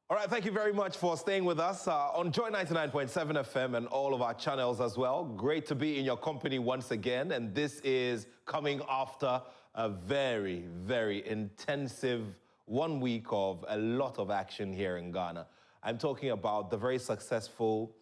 All right, thank you very much for staying with us on Joy 99.7 FM and all of our channels as well. Great to be in your company once again. And this is coming after a very, very intensive 1 week of a lot of action here in Ghana. I'm talking about the very successful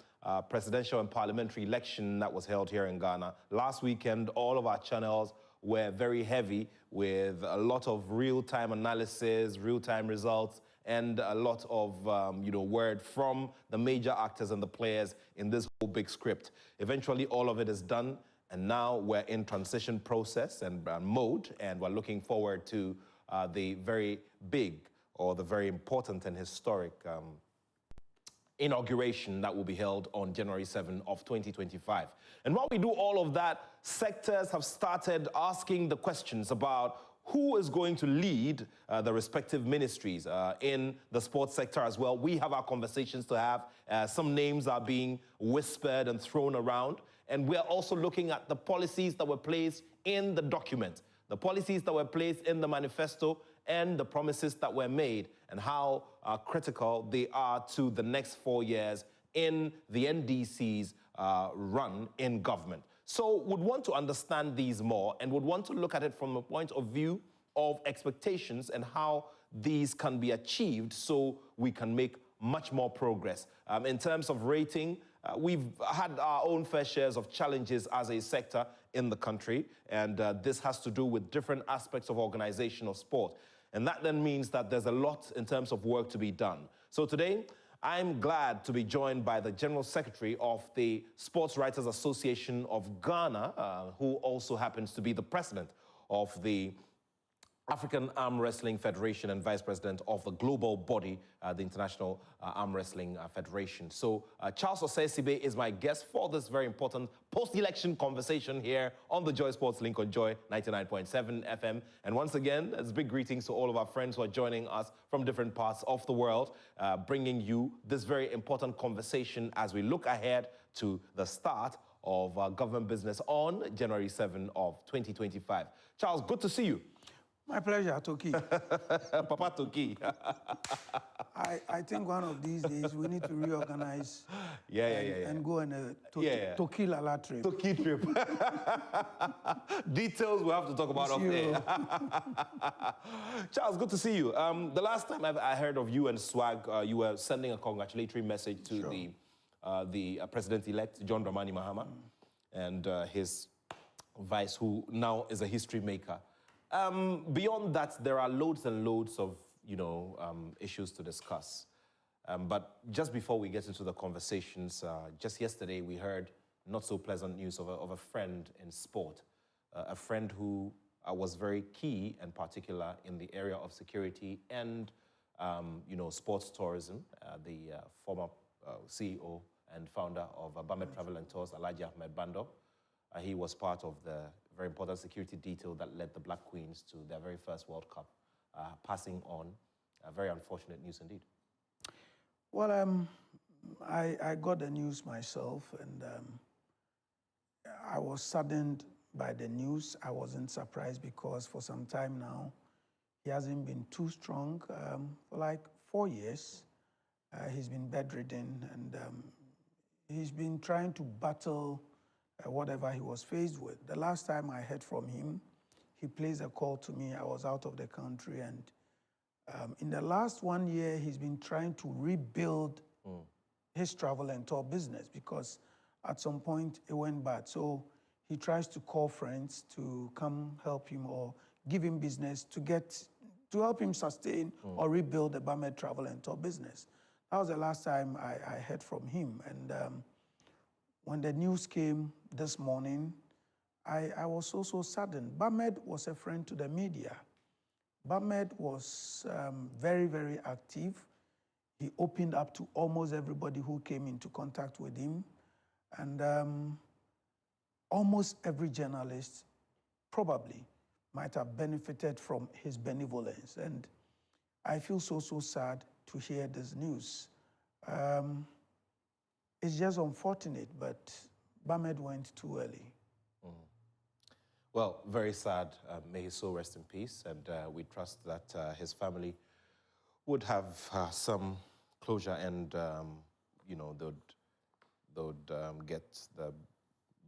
presidential and parliamentary election that was held here in Ghana. Last weekend, all of our channels were very heavy with a lot of real-time analysis, real-time results, and a lot of word from the major actors and the players in this whole big script. Eventually, all of it is done, and now we're in transition process and mode, and we're looking forward to the very big or the very important and historic inauguration that will be held on January 7 of 2025. And while we do all of that, sectors have started asking the questions about who is going to lead the respective ministries in the sports sector as well. We have our conversations to have. Some names are being whispered and thrown around. And we're also looking at the policies that were placed in the document, the policies that were placed in the manifesto, and the promises that were made, and how critical they are to the next 4 years in the NDC's run in government. So would want to understand these more and would want to look at it from a point of view of expectations and how these can be achieved so we can make much more progress. In terms of rating, we've had our own fair shares of challenges as a sector in the country, and this has to do with different aspects of organization of sport. And that then means that there's a lot in terms of work to be done. So today, I'm glad to be joined by the General Secretary of the Sports Writers Association of Ghana, who also happens to be the President of the African Arm Wrestling Federation and Vice President of the global body, the International Arm Wrestling Federation. So Charles Osei-Sibe is my guest for this very important post-election conversation here on the Joy Sports Link on Joy 99.7 FM. And once again, it's big greetings to all of our friends who are joining us from different parts of the world, bringing you this very important conversation as we look ahead to the start of government business on January 7 of 2025. Charles, good to see you. My pleasure, Toki. Papa Toki. I think one of these days we need to reorganize and go on a Toki Lala trip. Toki trip. Details we'll have to talk about off there. Charles, good to see you. The last time I heard of you and Swag, you were sending a congratulatory message to the president-elect, John Dramani Mahama, and his vice, who now is a history maker. Beyond that, there are loads and loads of, issues to discuss. But just before we get into the conversations, just yesterday we heard not so pleasant news of a friend in sport, a friend who was very key and particular in the area of security and, sports tourism, the former CEO and founder of Bamet Travel and Tours, Alhaji Ahmed Bando. He was part of the very important security detail that led the Black Queens to their very first World Cup, passing on. Very unfortunate news indeed. Well, I got the news myself, and I was saddened by the news. I wasn't surprised because for some time now, he hasn't been too strong. For like 4 years, he's been bedridden, and he's been trying to battle whatever he was faced with. The last time I heard from him, he placed a call to me. I was out of the country, and in the last 1 year, he's been trying to rebuild his travel and tour business because at some point it went bad. So he tries to call friends to come help him or give him business to help him sustain or rebuild the Bamet travel and tour business. That was the last time I heard from him. And when the news came this morning, I was so saddened. Bamet was a friend to the media. Bamet was very, very active. He opened up to almost everybody who came into contact with him. And almost every journalist probably might have benefited from his benevolence. And I feel so sad to hear this news. It's just unfortunate, but Bamet went too early. Well, very sad. May his soul rest in peace. And we trust that his family would have some closure and, you know, they would get the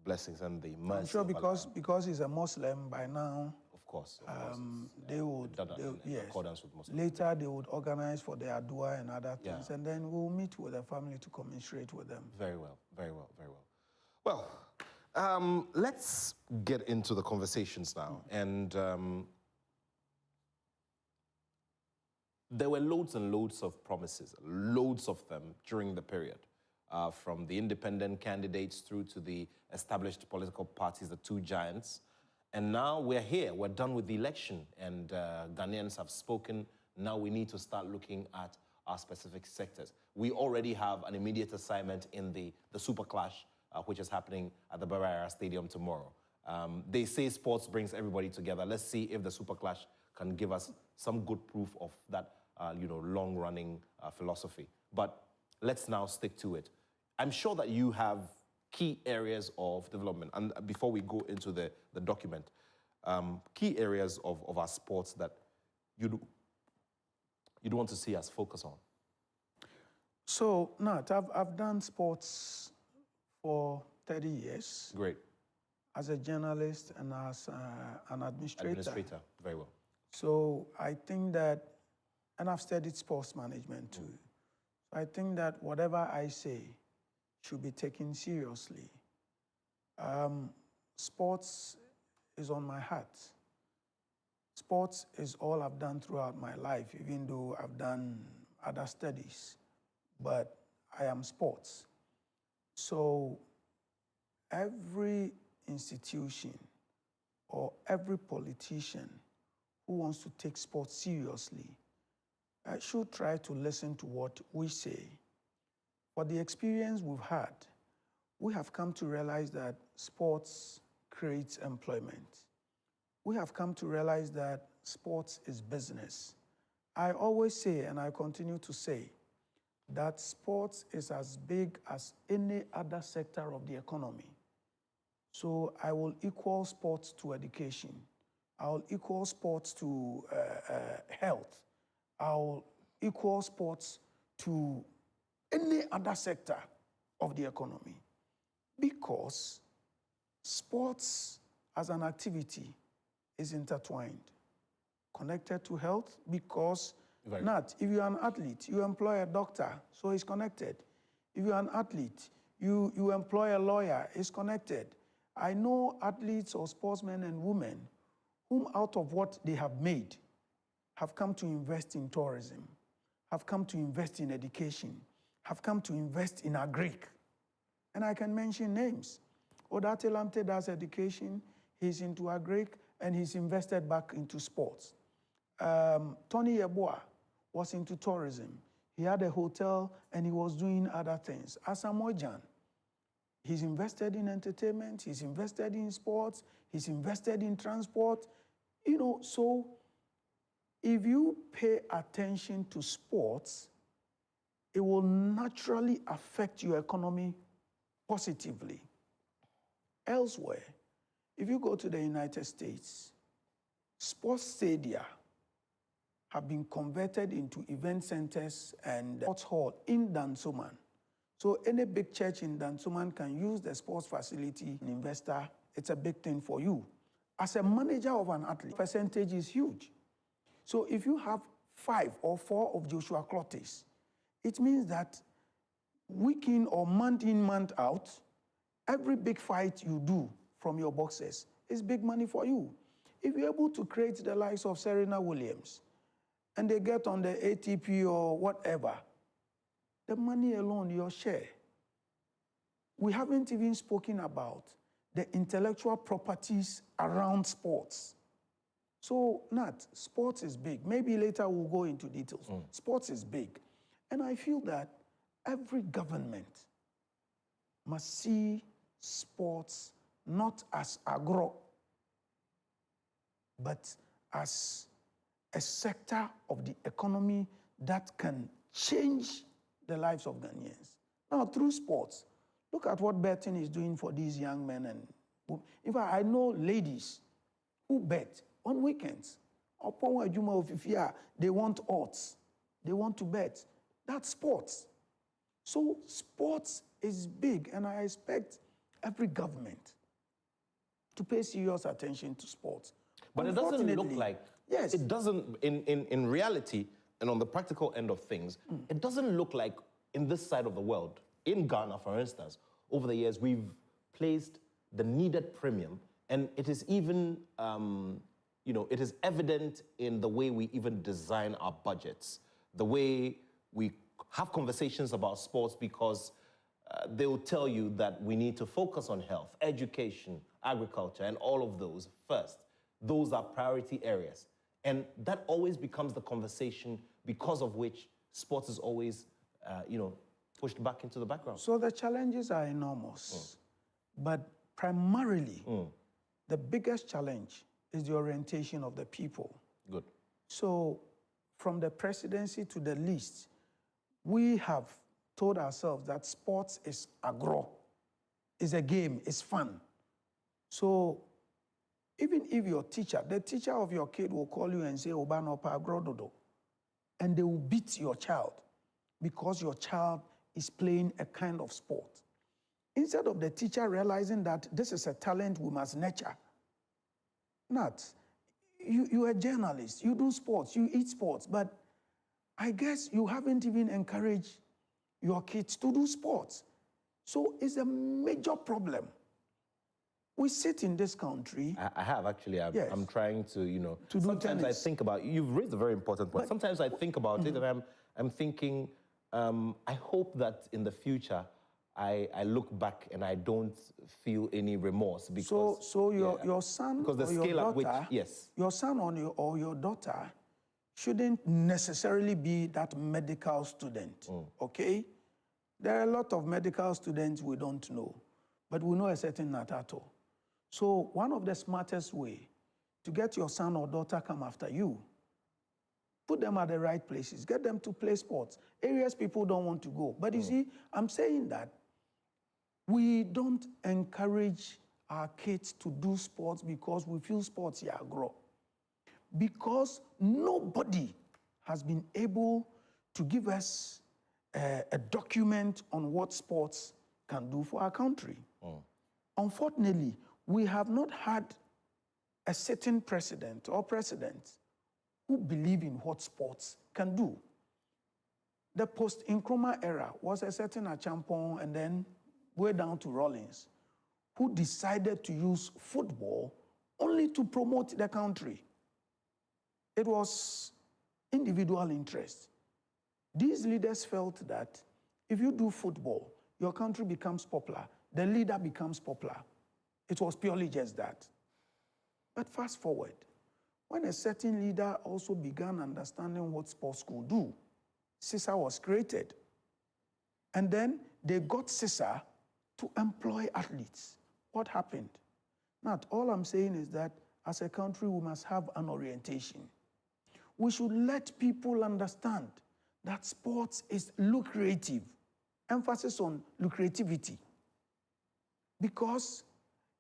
blessings and the mercy. I'm sure of Allah. because he's a Muslim by now. Of course. They would, in accordance with Muslim. Later they would organize for their dua and other things, Yeah. and then we'll meet with the family to commiserate with them. Very well, very well, very well. Well, let's get into the conversations now. And there were loads and loads of promises, loads of them during the period, from the independent candidates through to the established political parties, the two giants. And now we're here, we're done with the election, and Ghanaians have spoken. Now we need to start looking at our specific sectors. We already have an immediate assignment in the Super Clash, which is happening at the Baraya Stadium tomorrow. They say sports brings everybody together. Let's see if the Super Clash can give us some good proof of that long-running philosophy. But let's now stick to it. I'm sure that you have key areas of development. And before we go into the document, key areas of our sports that you'd want to see us focus on. So, Nat, I've done sports for 30 years. Great. As a journalist and as an administrator. Administrator, very well. So I think that, and I've studied sports management too. So I think that whatever I say should be taken seriously. Sports is on my heart. Sports is all I've done throughout my life, even though I've done other studies, but I am sports. So every institution or every politician who wants to take sports seriously should try to listen to what we say. For the experience we've had, we have come to realize that sports creates employment. We have come to realize that sports is business. I always say, and I continue to say, that sports is as big as any other sector of the economy. So I will equal sports to education. I will equal sports to health. I will equal sports to any other sector of the economy, because sports as an activity is intertwined, connected to health, because if you're an athlete, you employ a doctor, so it's connected. If you're an athlete, you employ a lawyer, it's connected. I know athletes or sportsmen and women whom out of what they have made have come to invest in tourism, have come to invest in education, have come to invest in agric. And I can mention names. Odate Lamte does education, he's into agric, and he's invested back into sports. Tony Yeboah was into tourism. He had a hotel and he was doing other things. Asamoah, he's invested in entertainment, he's invested in sports, he's invested in transport. You know, so if you pay attention to sports, it will naturally affect your economy positively. Elsewhere, if you go to the United States, sports stadia have been converted into event centers and sports hall in Dansoman. So any big church in Dansoman can use the sports facility. An investor, it's a big thing for you. As a manager of an athlete, percentage is huge. So if you have 5 or 4 of Joshua Clottes, it means that week in or month in, month out, every big fight you do from your boxers is big money for you. If you're able to create the likes of Serena Williams, and they get on the ATP or whatever, the money alone, your share. We haven't even spoken about the intellectual properties around sports. So, Nat, sports is big. Maybe later we'll go into details. Sports is big. And I feel that every government must see sports not as agro, but as a sector of the economy that can change the lives of Ghanaians. Now, through sports, look at what betting is doing for these young men. And in fact, I know ladies who bet on weekends. They want odds. They want to bet. That's sports. So sports is big, and I expect every government to pay serious attention to sports. But it doesn't look like, yes, it doesn't, in reality, and on the practical end of things, it doesn't look like in this side of the world, in Ghana, for instance, over the years, we've placed the needed premium, and it is even, it is evident in the way we even design our budgets, the way we have conversations about sports, because they'll tell you that we need to focus on health, education, agriculture, and all of those first. Those are priority areas. And that always becomes the conversation, because of which sports is always, pushed back into the background. So the challenges are enormous. But primarily, the biggest challenge is the orientation of the people. Good. So from the presidency to the least, we have told ourselves that sports is agro, is a game, it's fun. So even if your teacher, the teacher of your kid will call you and say, Obano pa agrododo, and they will beat your child because your child is playing a kind of sport. Instead of the teacher realizing that this is a talent we must nurture. Not, you're a journalist, you do sports, you eat sports, but I guess you haven't even encouraged your kids to do sports. So it's a major problem. We sit in this country. I have actually. I'm trying to, to sometimes do tennis. I think about, you've raised a very important point. Sometimes I think about it and I'm thinking, I hope that in the future, I look back and I don't feel any remorse, because so your son because the or scale your at which, daughter, yes, your son or your daughter shouldn't necessarily be that medical student. Okay, there are a lot of medical students we don't know, but we know a certain Attoh. So one of the smartest way to get your son or daughter come after you, put them at the right places, get them to play sports, areas people don't want to go. But you see, I'm saying that we don't encourage our kids to do sports because we feel sports here grow. Because nobody has been able to give us a document on what sports can do for our country. Unfortunately, we have not had a certain president or presidents who believe in what sports can do. The post-Nkrumah era was a certain Achampong and then way down to Rawlings, who decided to use football only to promote the country. It was individual interest. These leaders felt that if you do football, your country becomes popular, the leader becomes popular. It was purely just that. But fast forward, when a certain leader also began understanding what sports could do, CISA was created. And then they got CISA to employ athletes. What happened? Not all I'm saying is that as a country, we must have an orientation. We should let people understand that sports is lucrative. Emphasis on lucrativity. Because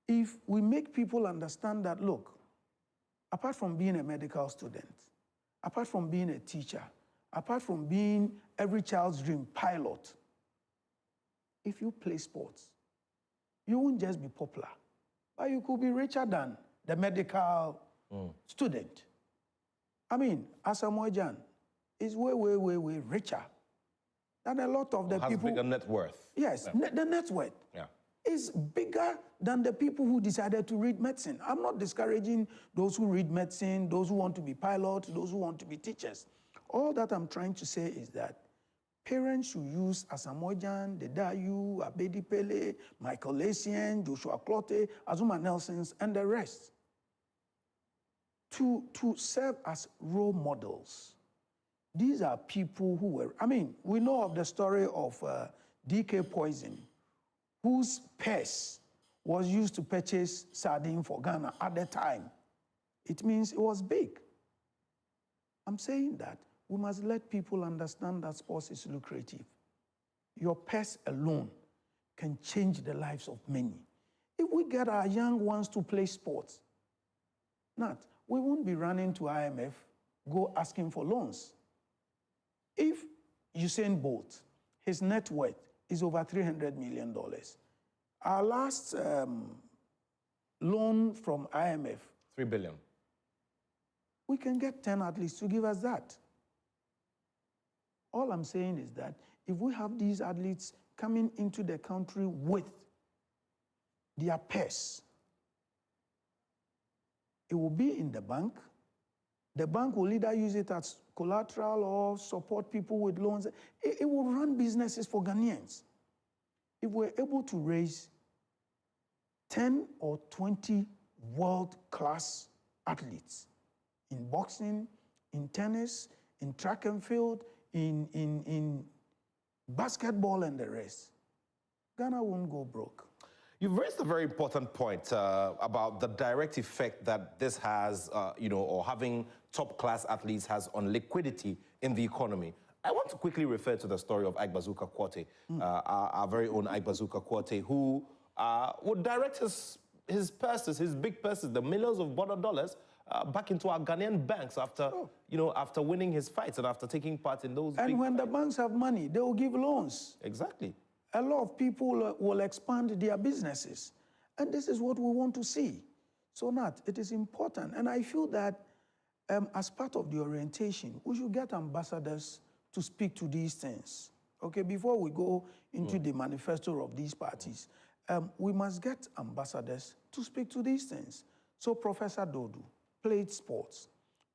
if we make people understand that, look, apart from being a medical student, apart from being a teacher, apart from being every child's dream pilot, if you play sports, you won't just be popular, but you could be richer than the medical student. I mean, Asamoah Gyan is way, way, way, way richer than a lot of the people. Has bigger net worth. Yes, the net worth is bigger than the people who decided to read medicine. I'm not discouraging those who read medicine, those who want to be pilots, those who want to be teachers. All that I'm trying to say is that parents should use Asamoah Gyan, Dedayu, Abedi Pele, Michael Essien, Joshua Clottey, Azuma Nelsons, and the rest to serve as role models. These are people who were, I mean, we know of the story of DK Poison, whose purse was used to purchase sardine for Ghana at the time. It means it was big. I'm saying that we must let people understand that sports is lucrative. Your purse alone can change the lives of many. If we get our young ones to play sports, we won't be running to IMF, go asking for loans. If Usain Bolt, his net worth is over $300 million. Our last loan from IMF, $3 billion. We can get 10 athletes to give us that. All I'm saying is that if we have these athletes coming into the country with their purse, it will be in the bank. The bank will either use it as collateral or support people with loans. It will run businesses for Ghanaians. If we're able to raise 10 or 20 world-class athletes in boxing, in tennis, in track and field, in basketball and the rest, Ghana won't go broke. You've raised a very important point about the direct effect that this has, or having top-class athletes has on liquidity in the economy. I want to quickly refer to the story of Ike Bazooka Quartey, our very own Ike Bazooka Quartey, who would direct his purses, his big purses, the millions of border dollars, back into our Ghanaian banks after, after winning his fights and after taking part in those And big when fights. the banks have money, they will give loans. Exactly. A lot of people will expand their businesses. And this is what we want to see. So, Nat, it is important. And I feel that as part of the orientation, we should get ambassadors to speak to these things. Okay, before we go into the manifesto of these parties, we must get ambassadors to speak to these things. So Professor Dodu played sports.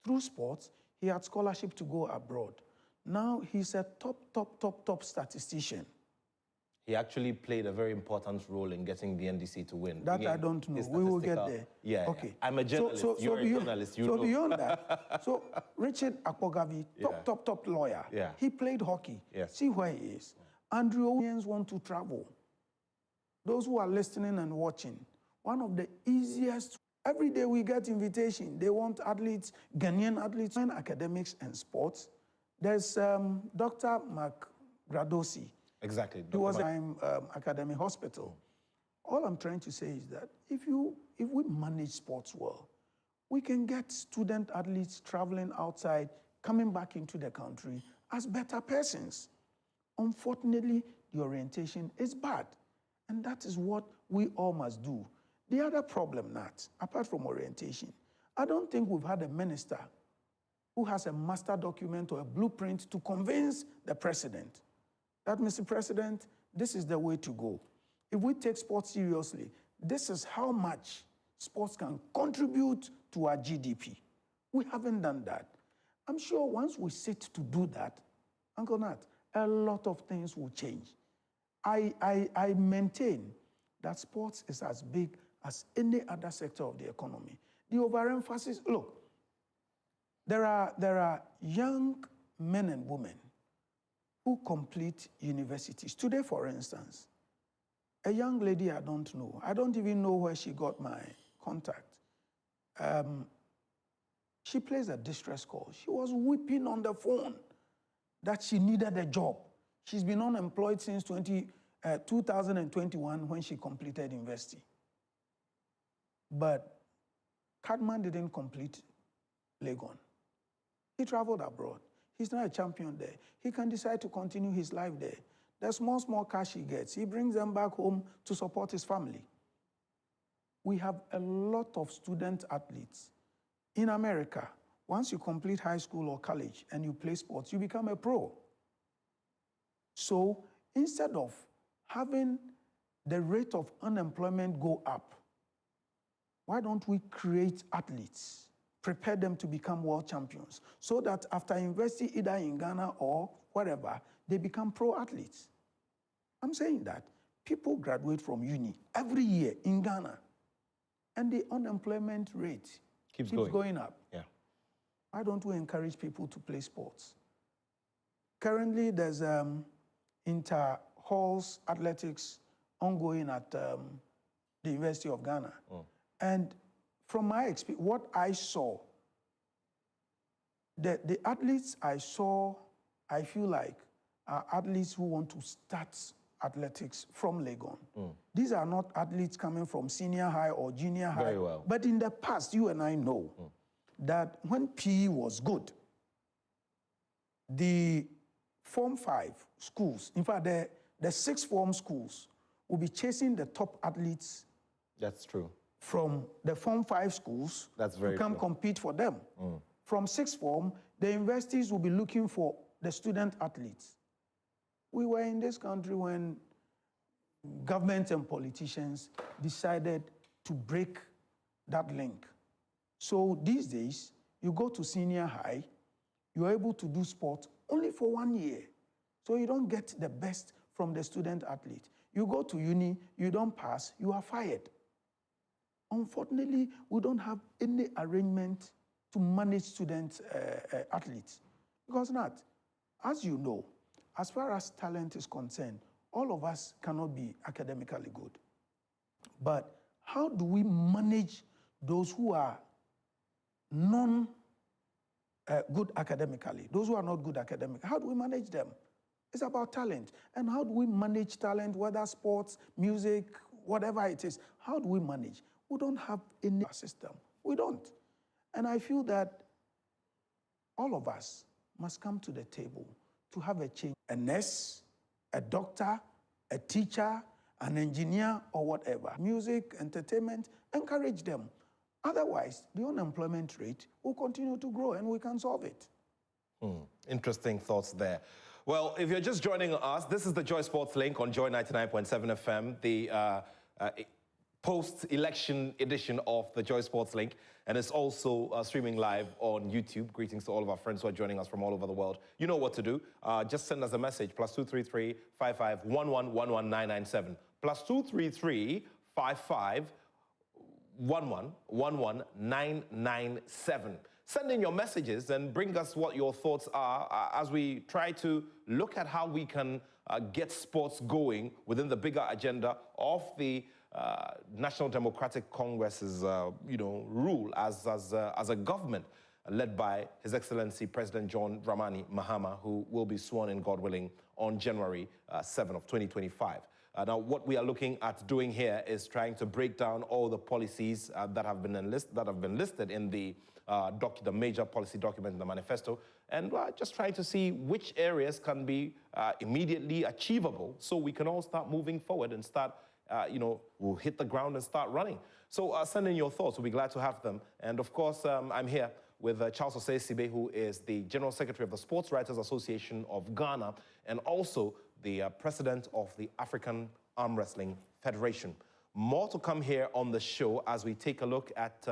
Through sports, he had scholarship to go abroad. Now he's a top statistician. He actually played a very important role in getting the NDC to win. That I don't know. We will get there. Yeah. Okay. I'm a journalist. You're a journalist. You know. Beyond that, so Richard Akpogavi, top lawyer. Yeah. He played hockey. Yes. See where he is. Andrew Owens want to travel. Those who are listening and watching, one of the easiest. Every day we get invitation. They want athletes, Ghanaian athletes, in academics and sports. There's Dr. Mark Gradosi. Exactly. He was in academic hospital. All I'm trying to say is that if we manage sports well, we can get student athletes traveling outside, coming back into the country as better persons. Unfortunately, the orientation is bad. And that is what we all must do. The other problem, Nat, apart from orientation, I don't think we've had a minister who has a master document or a blueprint to convince the president that, Mr. President, this is the way to go. If we take sports seriously, this is how much sports can contribute to our GDP. We haven't done that. I'm sure once we sit to do that, Uncle Nat, a lot of things will change. I maintain that sports is as big as any other sector of the economy. The overemphasis, look, there are young men and women who complete universities. Today, for instance, a young lady I don't know, I don't even know where she got my contact. She plays a distress call. She was weeping on the phone that she needed a job. She's been unemployed since 2021 when she completed university. But Cadman didn't complete Legon. He traveled abroad. He's not a champion there. He can decide to continue his life there. The small cash he gets, he brings them back home to support his family. We have a lot of student athletes. In America, once you complete high school or college and you play sports, you become a pro. So instead of having the rate of unemployment go up, why don't we create athletes, prepare them to become world champions, so that after investing either in Ghana or wherever, they become pro athletes? I'm saying that people graduate from uni every year in Ghana, and the unemployment rate keeps going up. Yeah. Why don't we encourage people to play sports? Currently, there's inter-halls athletics ongoing at the University of Ghana. And from my experience, what I saw, the athletes I saw, I feel like are athletes who want to start athletics from Legon. These are not athletes coming from senior high or junior high. Very well. But in the past, you and I know that when PE was good, the Form 5 schools, in fact, the sixth form schools will be chasing the top athletes. That's true. From the Form 5 schools to come compete for them. From sixth form, the universities will be looking for the student athletes. We were in this country when governments and politicians decided to break that link. So these days, you go to senior high, you're able to do sport only for 1 year. So you don't get the best from the student athlete. You go to uni, you don't pass, you are fired. Unfortunately, we don't have any arrangement to manage student athletes. Because not, as you know, as far as talent is concerned, all of us cannot be academically good. But how do we manage those who are good academically, those who are not good academically? How do we manage them? It's about talent. And how do we manage talent, whether sports, music, whatever it is? How do we manage? We don't have any system. We don't. And I feel that all of us must come to the table to have a change. A nurse, a doctor, a teacher, an engineer, or whatever. Music, entertainment, encourage them. Otherwise, the unemployment rate will continue to grow and we can solve it. Interesting thoughts there. Well, if you're just joining us, this is the Joy Sports Link on Joy 99.7 FM, the post-election edition of the Joy Sports Link, and it's also streaming live on YouTube. Greetings to all of our friends who are joining us from all over the world. You know what to do. Just send us a message, +233 55 11 11 997. +233 55 11 11 997. Send in your messages and bring us what your thoughts are as we try to look at how we can get sports going within the bigger agenda of the National Democratic Congress's, rule as a government led by His Excellency President John Dramani Mahama, who will be sworn in, God willing, on January 7 of 2025. Now, what we are looking at doing here is trying to break down all the policies that have been listed in the major policy document in the manifesto, and just trying to see which areas can be immediately achievable so we can all start moving forward and start we'll hit the ground and start running. So send in your thoughts. We'll be glad to have them. And of course, I'm here with Charles Osei-Sibe, who is the General Secretary of the Sports Writers Association of Ghana, and also the President of the African Arm Wrestling Federation. More to come here on the show as we take a look at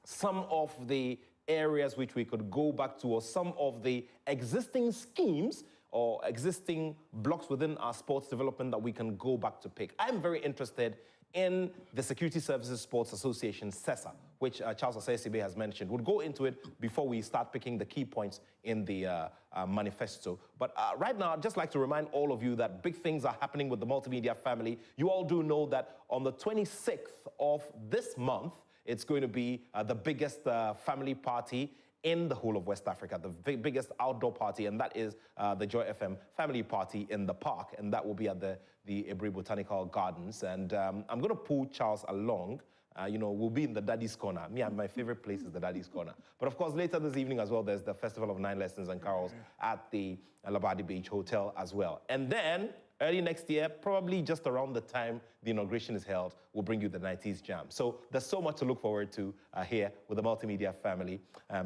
some of the areas which we could go back to, or some of the existing schemes or existing blocks within our sports development that we can go back to pick. I'm very interested in the Security Services Sports Association, SESA, which Charles Osei-Sibe has mentioned. We'll go into it before we start picking the key points in the manifesto. But right now, I'd just like to remind all of you that big things are happening with the multimedia family. You all do know that on the 26th of this month, it's going to be the biggest family party in the whole of West Africa, the biggest outdoor party, and that is the Joy FM family party in the park, and that will be at the Ebri Botanical Gardens. And I'm going to pull Charles along. We'll be in the Daddy's Corner. My favorite place is the Daddy's Corner. But of course, later this evening as well, there's the Festival of Nine Lessons and Carols at the Labadi Beach Hotel as well. And then early next year, probably just around the time the inauguration is held, we'll bring you the 90s Jam. So there's so much to look forward to here with the multimedia family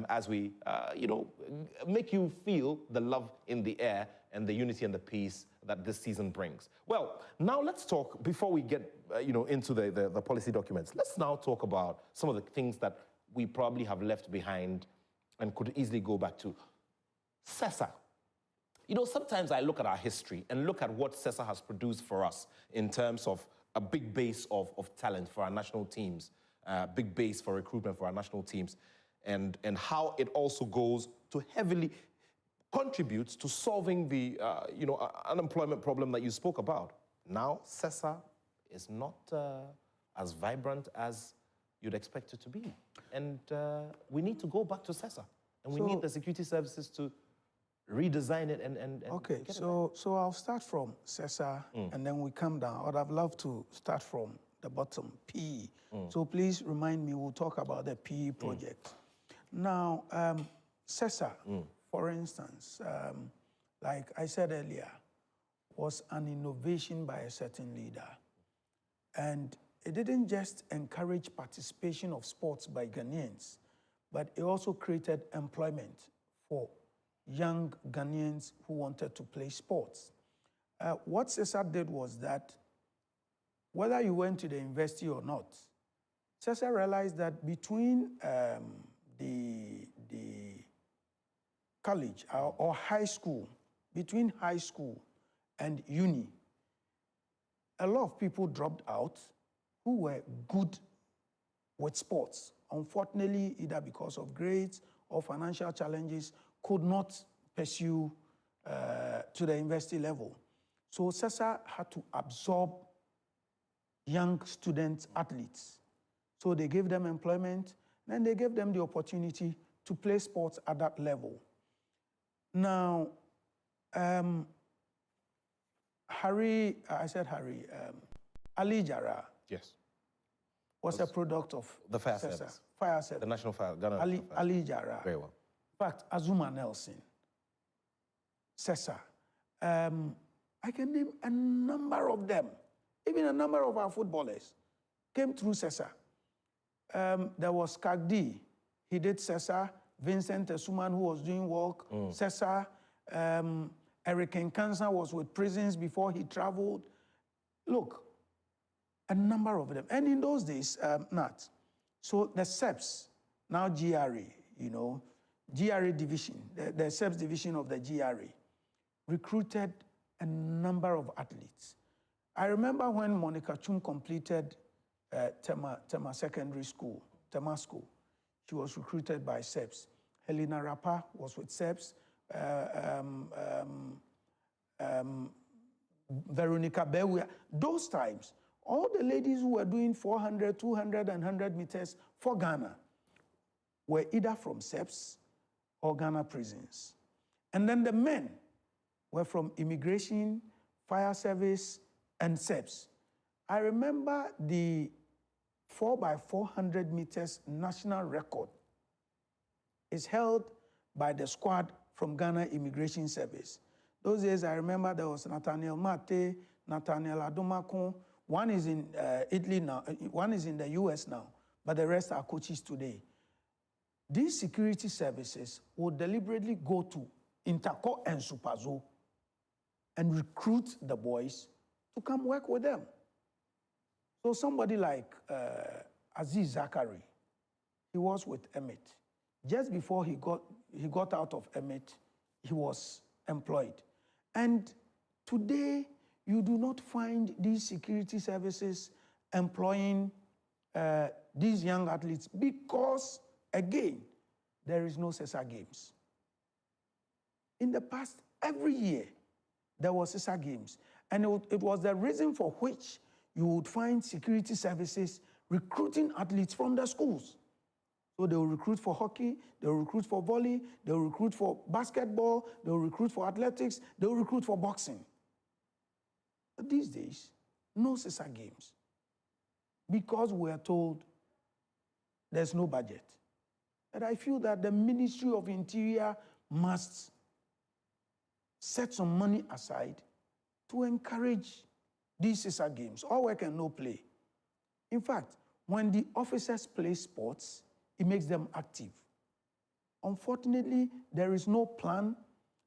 as we, make you feel the love in the air and the unity and the peace that this season brings. Well, now let's talk, before we get into the policy documents, let's now talk about some of the things that we probably have left behind and could easily go back to. SESA. Sometimes I look at our history and look at what SESA has produced for us in terms of a big base of talent for our national teams, big base for recruitment for our national teams, and how it also goes to heavily contributes to solving the unemployment problem that you spoke about. Now, SESA is not as vibrant as you'd expect it to be. And we need to go back to SESA. And we need the security services to redesign it and okay, so I'll start from SESA and then we come down. I'd have loved to start from the bottom, PE. So please remind me, we'll talk about the PE project. Now, SESA, for instance, like I said earlier, was an innovation by a certain leader. And it didn't just encourage participation of sports by Ghanaians, but it also created employment for young Ghanaians who wanted to play sports. What CESA did was that whether you went to the university or not, CESA realized that between the college or high school, between high school and uni, a lot of people dropped out who were good with sports. Unfortunately, either because of grades or financial challenges, could not pursue to the university level. So CESA had to absorb young students, athletes. So they gave them employment, and they gave them the opportunity to play sports at that level. Now, Ali Jara, yes, was a product of the fire CESA. service. Fire service. The National Fire, Ghana Ali, National Fire. Ali Jara. Very well. In fact, Azuma Nelson, CESA. I can name a number of them. Even a number of our footballers came through CESA. There was Kagdi, he did CESA. Vincent Essuman, who was doing work, CESA. Eric Nkansa was with prisons before he traveled. Look, a number of them. And in those days, Nat, so the SEPS, now GRA, you know, GRA division, the SEPS division of the GRA, recruited a number of athletes. I remember when Monica Chum completed Tema Secondary School, Tema School, she was recruited by SEPS. Helena Rapa was with SEPS. Veronica Bewia. Those times, all the ladies who were doing 400, 200, and 100 meters for Ghana were either from SEPS or Ghana prisons. And then the men were from immigration, fire service, and SEPS. I remember the 4x400 meters national record is held by the squad from Ghana Immigration Service. Those days, I remember there was Nathaniel Attoh, Nathaniel Attoh. One is in Italy now, one is in the US now, but the rest are coaches today. These security services would deliberately go to Interco and Supazo and recruit the boys to come work with them. So somebody like Aziz Zachary, he was with Emmett. Just before he got out of Emmett, he was employed. And today, you do not find these security services employing these young athletes because, again, there is no CESA Games. In the past, every year, there was CESA Games. And it was the reason for which you would find security services recruiting athletes from the schools. So they will recruit for hockey, they will recruit for volley, they will recruit for basketball, they will recruit for athletics, they will recruit for boxing. But these days, no CESA Games. Because we are told there's no budget. And I feel that the Ministry of Interior must set some money aside to encourage these CESA Games. All work and no play. In fact, when the officers play sports, it makes them active. Unfortunately, there is no plan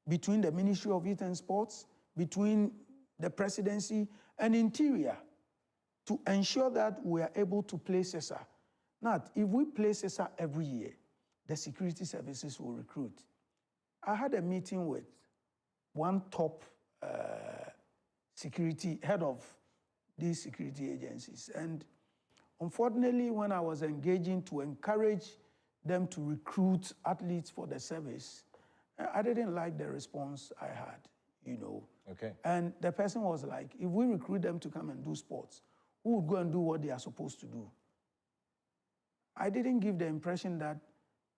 between the Ministry of Youth and Sports, between the presidency and Interior to ensure that we are able to play CESA. Now, if we play CESA every year, the security services will recruit. I had a meeting with one top head of these security agencies, and unfortunately, when I was engaging to encourage them to recruit athletes for the service, I didn't like the response I had, you know. Okay. And the person was like, if we recruit them to come and do sports, who would go and do what they are supposed to do? I didn't give the impression that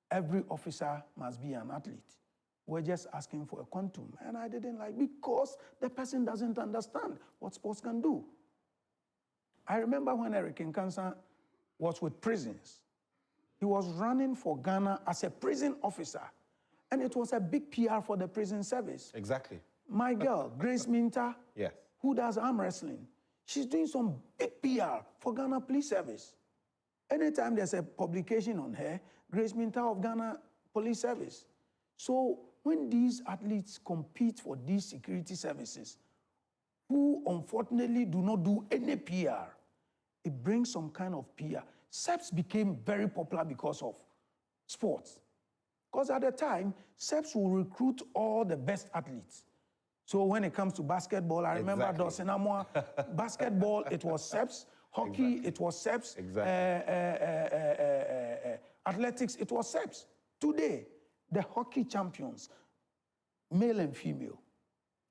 every officer must be an athlete. We're just asking for a quantum. And I didn't like, because the person doesn't understand what sports can do. I remember when Eric Nkansa was with prisons. He was running for Ghana as a prison officer. And it was a big PR for the prison service. Exactly. My girl, Grace Minta, Yes. who does arm wrestling, she's doing some big PR for Ghana Police Service. Anytime there's a publication on her, Grace Minta of Ghana Police Service. So when these athletes compete for these security services, who unfortunately do not do any PR, it brings some kind of PR. SEPs became very popular because of sports. Because at the time, SEPs will recruit all the best athletes. So when it comes to basketball, I remember Dawson Amoah. Basketball, it was SEPs. Hockey, it was SEPs. Athletics, it was SEPs. Today, the hockey champions, male and female.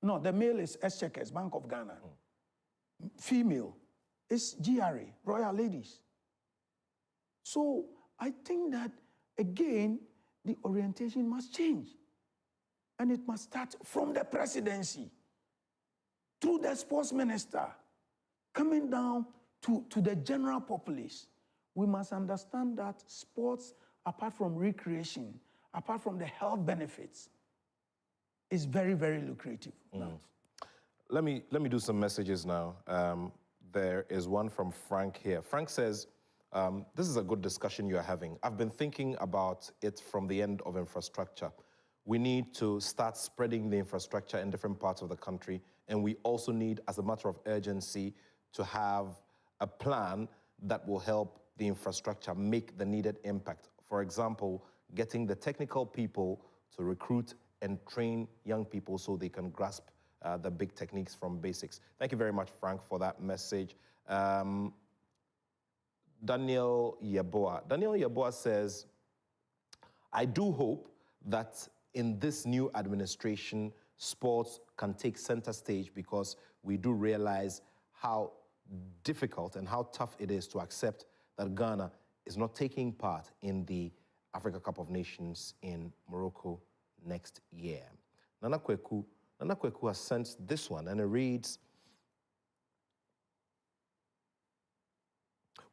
No, the male is Exchequers, Bank of Ghana. Female is GRA, Royal Ladies. So I think that, again, the orientation must change. And it must start from the presidency, through the sports minister, coming down to the general populace. We must understand that sports, apart from recreation, apart from the health benefits, is very, very lucrative. Let me do some messages now. There is one from Frank here. Frank says, this is a good discussion you're having. I've been thinking about it from the end of infrastructure. We need to start spreading the infrastructure in different parts of the country, and we also need, as a matter of urgency, to have a plan that will help the infrastructure make the needed impact. For example, getting the technical people to recruit and train young people so they can grasp the big techniques from basics. Thank you very much, Frank, for that message. Daniel Yeboah. Daniel Yeboah says, I do hope that in this new administration, sports can take center stage, because we do realize how difficult and how tough it is to accept that Ghana is not taking part in the Africa Cup of Nations in Morocco next year. Nana Kweku has sent this one, and it reads,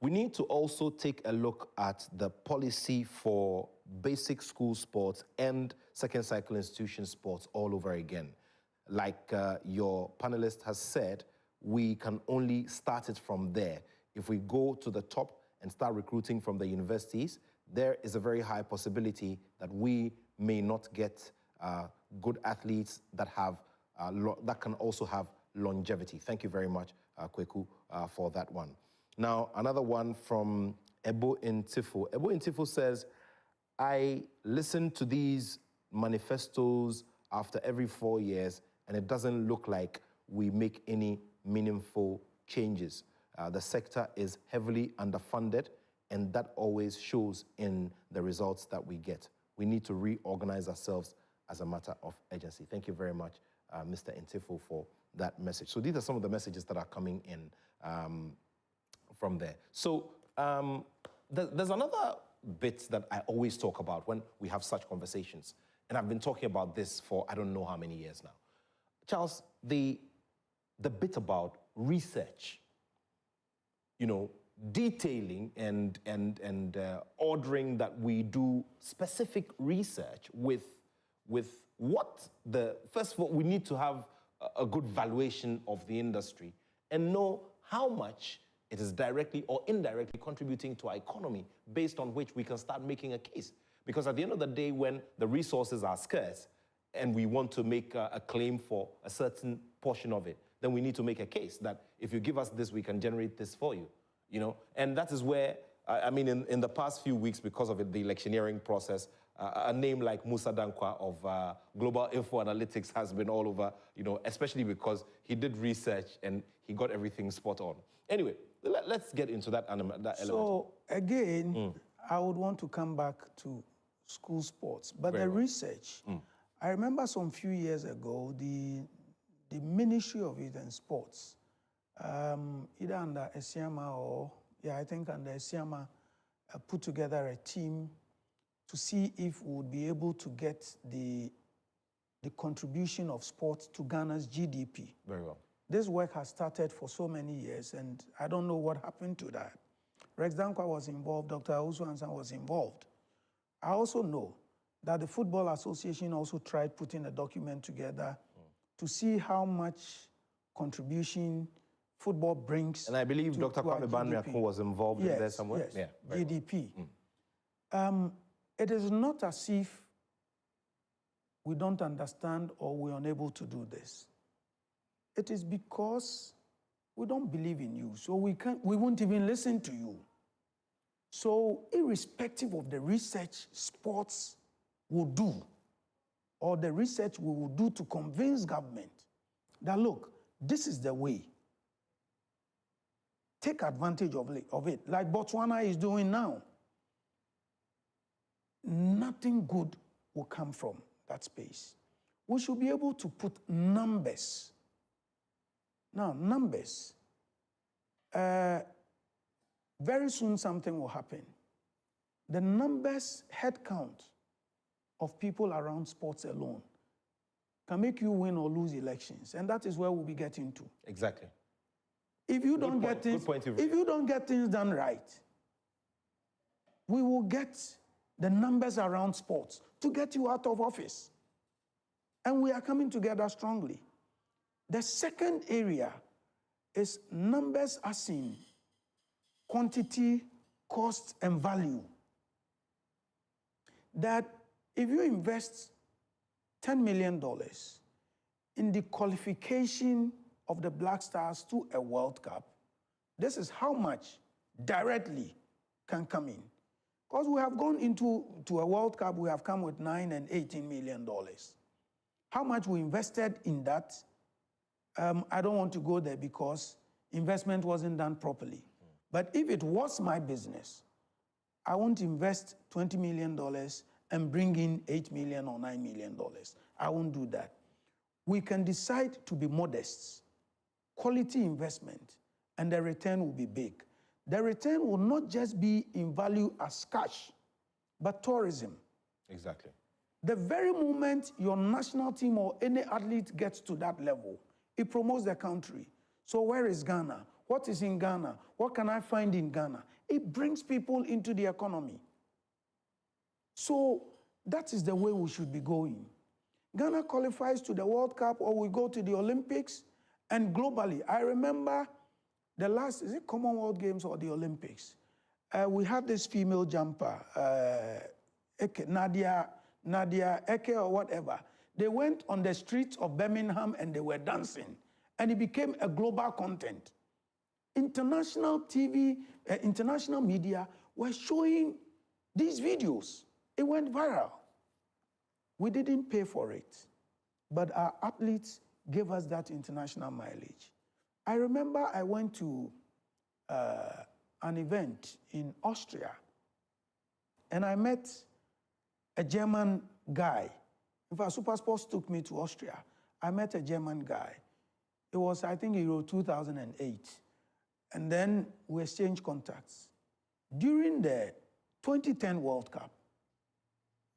we need to also take a look at the policy for basic school sports and second cycle institution sports all over again. Like your panelist has said, we can only start it from there. If we go to the top and start recruiting from the universities, there is a very high possibility that we may not get good athletes that have that can also have longevity. Thank you very much, Kweku, for that one. Now, another one from Ebo Intifo. Ebo Intifo says, I listen to these manifestos after every 4 years, and it doesn't look like we make any meaningful changes. The sector is heavily underfunded, and that always shows in the results that we get. We need to reorganize ourselves as a matter of urgency. Thank you very much, Mr. Intifo, for that message. So these are some of the messages that are coming in from there. So there's another bit that I always talk about when we have such conversations, and I've been talking about this for I don't know how many years now. Charles, the bit about research, detailing and ordering that we do specific research with what first of all, we need to have a good valuation of the industry and know how much it is directly or indirectly contributing to our economy, based on which we can start making a case. Because at the end of the day, when the resources are scarce and we want to make a claim for a certain portion of it, then we need to make a case that if you give us this, we can generate this for you. And that is where, I mean, in the past few weeks, because of the electioneering process, a name like Musa Dankwa of Global Info Analytics has been all over, especially because he did research and he got everything spot on. Anyway, let's get into that element. So again, I would want to come back to school sports, but the research, I remember some few years ago, the Ministry of Youth and Sports, either under Esiama or, I think under Esiama, put together a team to see if we would be able to get the contribution of sports to Ghana's GDP. Very well. This work has started for so many years, and I don't know what happened to that. Rex Dankwa was involved, Dr. Owusu Ansan was involved. I also know that the Football Association also tried putting a document together to see how much contribution football brings. And I believe Dr. Kwame Bamyako was involved in there somewhere. Yes, yeah, GDP. It is not as if we don't understand or we're unable to do this. It is because we don't believe in you, so we won't even listen to you. So irrespective of the research sports will do, or the research we will do to convince government that, look, this is the way. Take advantage of it, like Botswana is doing now. Nothing good will come from that space. We should be able to put numbers. Now, numbers. Very soon something will happen. The numbers, head count of people around sports alone can make you win or lose elections, and that is where we'll be getting to. Exactly. If you don't get things, if you don't get things done right, we will get the numbers around sports to get you out of office. And we are coming together strongly. The second area is numbers as in quantity, cost, and value. That if you invest $10 million in the qualification of the Black Stars to a World Cup, this is how much directly can come in. Because we have gone into a World Cup, we have come with $9 and $18 million. How much we invested in that, I don't want to go there because investment wasn't done properly. But if it was my business, I won't invest $20 million and bring in $8 million or $9 million. I won't do that. We can decide to be modest, quality investment, and the return will be big. The return will not just be in value as cash, but tourism. Exactly. The very moment your national team or any athlete gets to that level, it promotes the country. So where is Ghana? What is in Ghana? What can I find in Ghana? It brings people into the economy. So that is the way we should be going. Ghana qualifies to the World Cup or we go to the Olympics, and globally, I remember the last, is it Commonwealth Games or the Olympics? We had this female jumper, Nadia Eke or whatever. They went on the streets of Birmingham and they were dancing, and it became a global content. International TV, international media were showing these videos. It went viral. We didn't pay for it, but our athletes gave us that international mileage. I remember I went to an event in Austria, and I met a German guy. In fact, Supersports took me to Austria. I met a German guy. It was, I think, Euro 2008. And then we exchanged contacts. During the 2010 World Cup,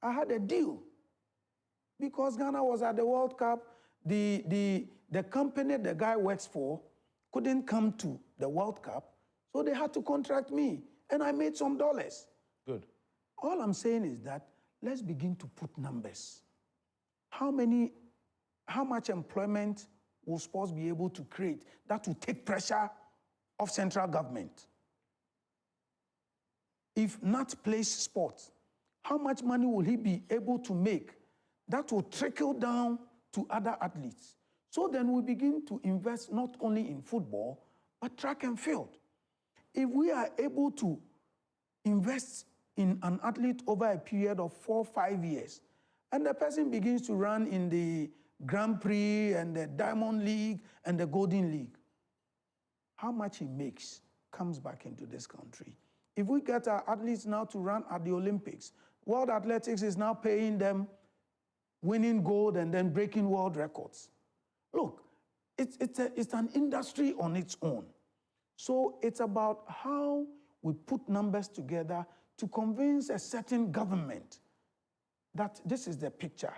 I had a deal. Because Ghana was at the World Cup, the company the guy works for couldn't come to the World Cup, so they had to contract me, and I made some dollars. Good. All I'm saying is that let's begin to put numbers. How much employment will sports be able to create that will take pressure off central government? If Nat plays sports, how much money will he be able to make that will trickle down to other athletes? So then we begin to invest not only in football, but track and field. If we are able to invest in an athlete over a period of 4 or 5 years, and the person begins to run in the Grand Prix and the Diamond League and the Golden League, how much he makes comes back into this country. If we get our athletes now to run at the Olympics, World Athletics is now paying them, winning gold and then breaking world records. Look, it's an industry on its own. So it's about how we put numbers together to convince a certain government that this is the picture.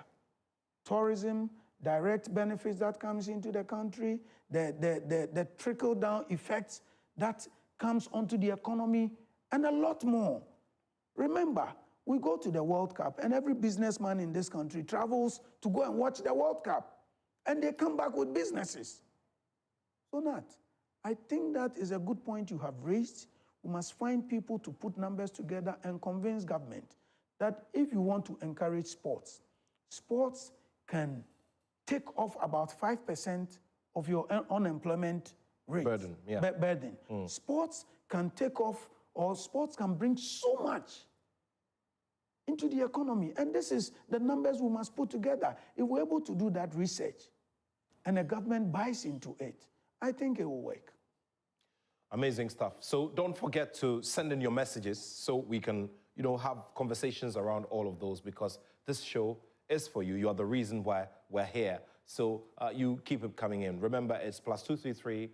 Tourism, direct benefits that comes into the country, the trickle-down effects that comes onto the economy, and a lot more. Remember, we go to the World Cup, and every businessman in this country travels to go and watch the World Cup, and they come back with businesses. So Nat, I think that is a good point you have raised. We must find people to put numbers together and convince government that if you want to encourage sports, sports can take off about 5% of your unemployment rate. Burden, yeah. Burden. Sports can take off, or sports can bring so much into the economy. And this is the numbers we must put together. If we're able to do that research and the government buys into it, I think it will work. Amazing stuff. So don't forget to send in your messages so we can, have conversations around all of those, because this show is for you. You are the reason why we're here. So you keep it coming in. Remember, it's +233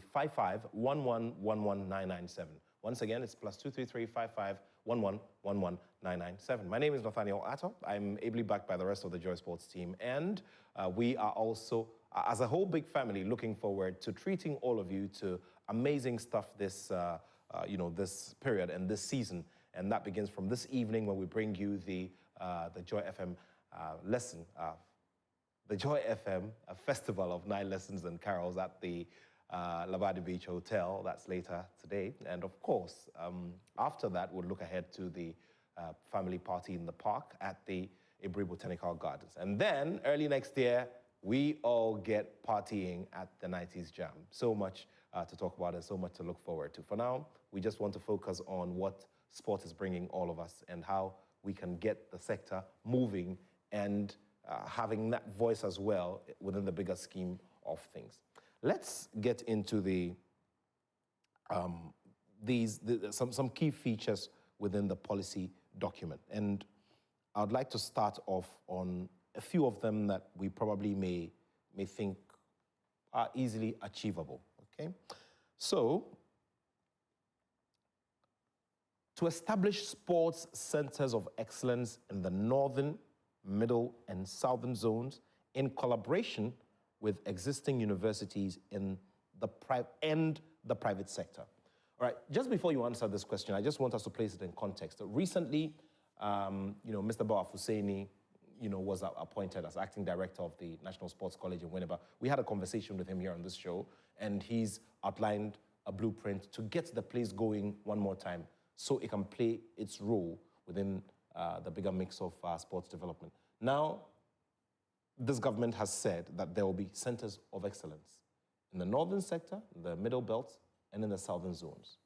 55 11 11 997. Once again, it's +233 55 11 11 997. My name is Nathaniel Attoh. I'm ably backed by the rest of the Joy Sports team, and we are also, as a whole big family, looking forward to treating all of you to amazing stuff this, this period and this season. And that begins from this evening when we bring you the Joy FM lesson, the Joy FM Festival of 9 Lessons and Carols at the Labadi Beach Hotel. That's later today. And of course, after that, we'll look ahead to the family party in the park at the Ibri Botanical Gardens. And then early next year, we all get partying at the 90s Jam. So much to talk about and so much to look forward to. For now, we just want to focus on what sport is bringing all of us and how we can get the sector moving and having that voice as well within the bigger scheme of things. Let's get into some key features within the policy document. And I'd like to start off on a few of them that we probably may think are easily achievable, okay? So, to establish sports centers of excellence in the northern, middle, and southern zones in collaboration with existing universities in the private sector. All right, just before you answer this question, I just want us to place it in context. Recently, Mr. Bawaf Hussaini, was appointed as acting director of the National Sports College in Winneba. We had a conversation with him here on this show, and he's outlined a blueprint to get the place going one more time so it can play its role within the bigger mix of sports development. Now, this government has said that there will be centers of excellence in the northern sector, the middle belt, and in the southern zones.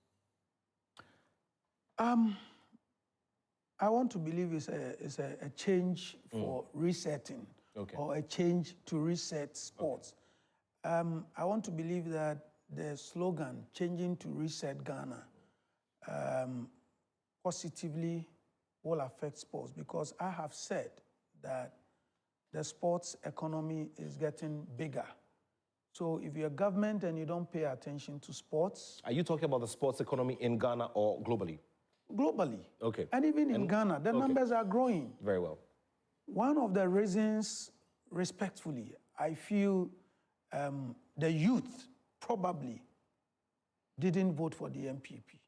I want to believe it's a change for resetting, or a change to reset sports. I want to believe that the slogan, changing to reset Ghana, positively will affect sports, because I have said that the sports economy is getting bigger. So if you're a government and you don't pay attention to sports... Are you talking about the sports economy in Ghana or globally? Globally. Okay. And even in Ghana, the numbers are growing. Very well. One of the reasons, respectfully, I feel the youth probably didn't vote for the MPP.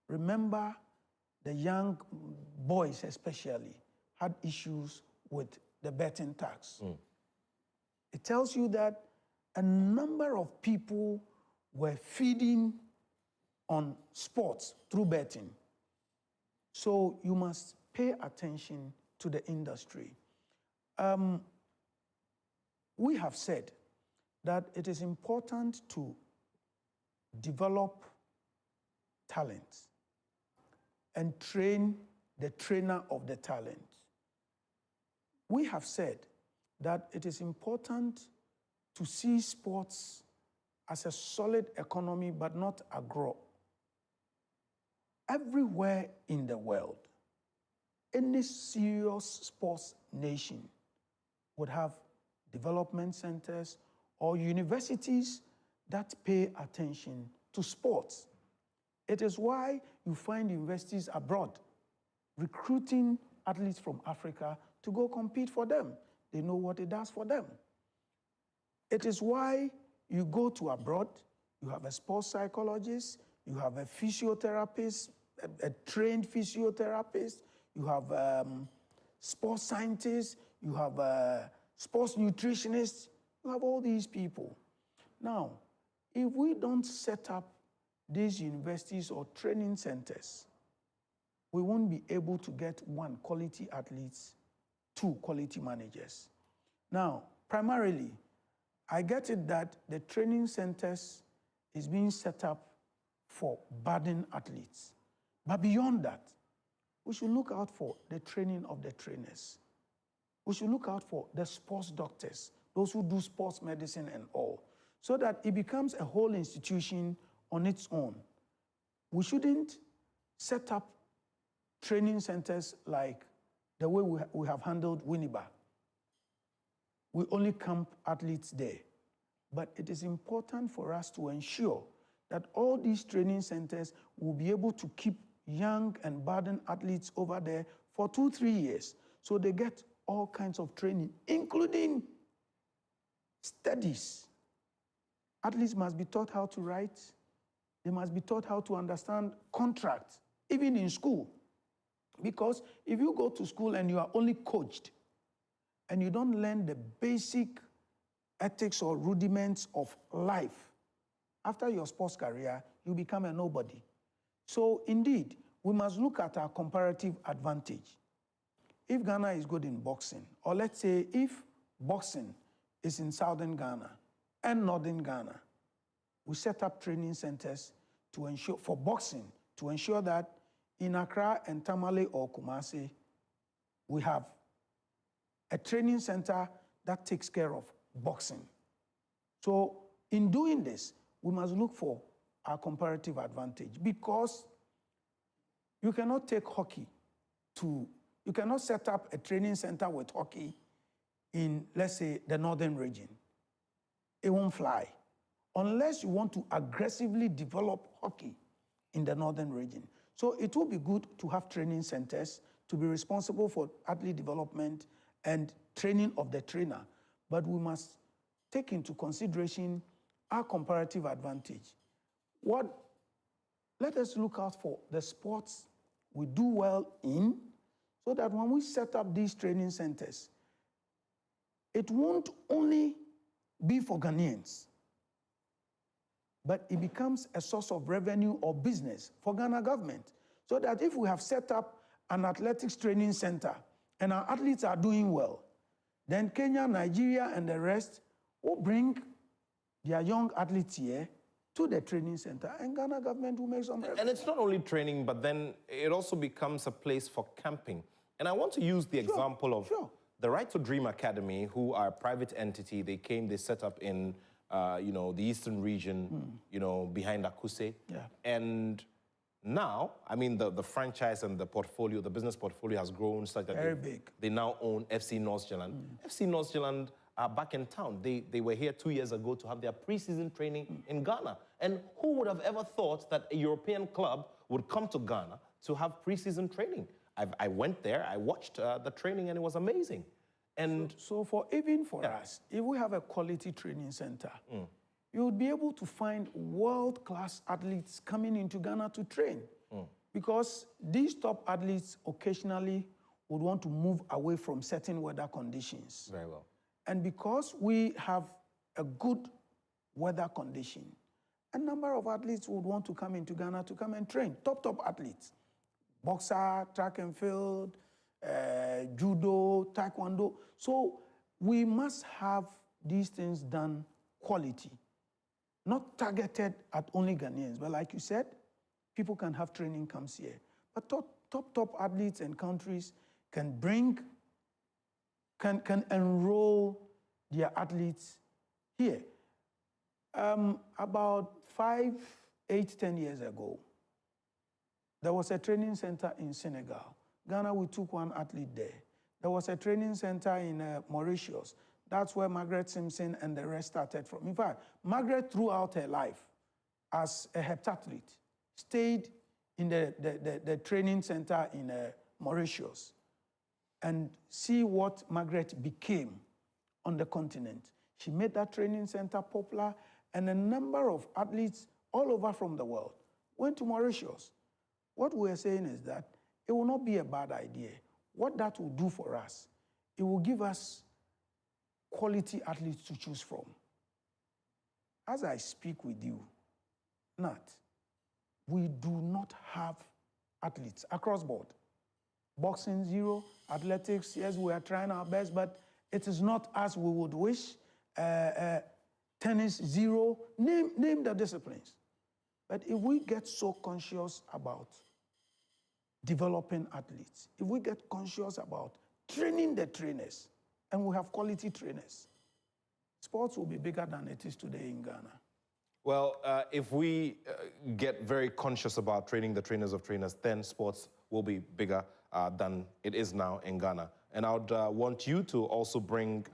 Remember, the young boys especially had issues with the betting tax. It tells you that a number of people were feeding on sports through betting. So you must pay attention to the industry. We have said that it is important to develop talent and train the trainer of the talent. We have said that it is important to see sports as a solid economy, but not agro. Everywhere in the world, any serious sports nation would have development centers or universities that pay attention to sports. It is why you find universities abroad recruiting athletes from Africa to go compete for them. They know what it does for them. It is why you go to abroad, you have a sports psychologist, you have a physiotherapist a trained physiotherapist, you have sports scientists, you have sports nutritionists, you have all these people. Now, if we don't set up these universities or training centers, we won't be able to get 1, quality athletes, 2, quality managers. Now, primarily, I get it that the training centers is being set up for budding athletes. But beyond that, we should look out for the training of the trainers. We should look out for the sports doctors, those who do sports medicine and all, so that it becomes a whole institution on its own. We shouldn't set up training centers like the way we have handled Winneba. We only camp athletes there. But it is important for us to ensure that all these training centers will be able to keep young and budding athletes over there for 2, 3 years. So they get all kinds of training, including studies. Athletes must be taught how to write. They must be taught how to understand contracts, even in school. Because if you go to school and you are only coached and you don't learn the basic ethics or rudiments of life, after your sports career, you become a nobody. So indeed, we must look at our comparative advantage. If Ghana is good in boxing, or let's say if boxing is in southern Ghana and northern Ghana, we set up training centers to ensure, for boxing, to ensure that in Accra and Tamale or Kumasi, we have a training center that takes care of boxing. So in doing this, we must look for our comparative advantage, because you cannot take hockey you cannot set up a training center with hockey in, let's say, the northern region. It won't fly unless you want to aggressively develop hockey in the northern region. So it will be good to have training centers to be responsible for athlete development and training of the trainer. But we must take into consideration our comparative advantage. Let us look out for the sports we do well in, so that when we set up these training centers, it won't only be for Ghanaians, but it becomes a source of revenue or business for Ghana government. So that if we have set up an athletics training center and our athletes are doing well, then Kenya, Nigeria, and the rest will bring their young athletes here to the training center, and Ghana government will make some revenue. And it's not only training, but then it also becomes a place for camping. And I want to use the example of the Right to Dream Academy, who are a private entity. They set up in, the eastern region, behind Akuse. Yeah. And now, I mean, the franchise and the portfolio, the business portfolio has grown such that Very big. They now own FC North Zealand. FC North Zealand are back in town. They were here 2 years ago to have their pre-season training in Ghana. And who would have ever thought that a European club would come to Ghana to have pre-season training? I went there, I watched the training, and it was amazing. And so for us, if we have a quality training center, you would be able to find world-class athletes coming into Ghana to train. Because these top athletes occasionally would want to move away from certain weather conditions. Very well. And because we have a good weather condition, a number of athletes would want to come into Ghana to come and train. Top athletes. Boxer, track and field, judo, taekwondo. So we must have these things done quality, not targeted at only Ghanaians. But like you said, people can have training camps here. But top athletes and countries can enroll their athletes here. About 5, 8, 10 years ago, there was a training center in Senegal. Ghana, we took one athlete there. There was a training center in Mauritius. That's where Margaret Simpson and the rest started from. In fact, Margaret, throughout her life as a heptathlete, stayed in the training center in Mauritius. And see what Margaret became on the continent. She made that training center popular, and a number of athletes all over from the world went to Mauritius. What we're saying is that it will not be a bad idea. What that will do for us, it will give us quality athletes to choose from. As I speak with you, Nat, we do not have athletes across board. Boxing, zero. Athletics, yes, we are trying our best, but it is not as we would wish. Tennis, zero. Name the disciplines. But if we get so conscious about developing athletes, if we get conscious about training the trainers, and we have quality trainers, sports will be bigger than it is today in Ghana. Well, if we get very conscious about training the trainers of trainers, then sports will be bigger than it is now in Ghana. And I would want you to also bring,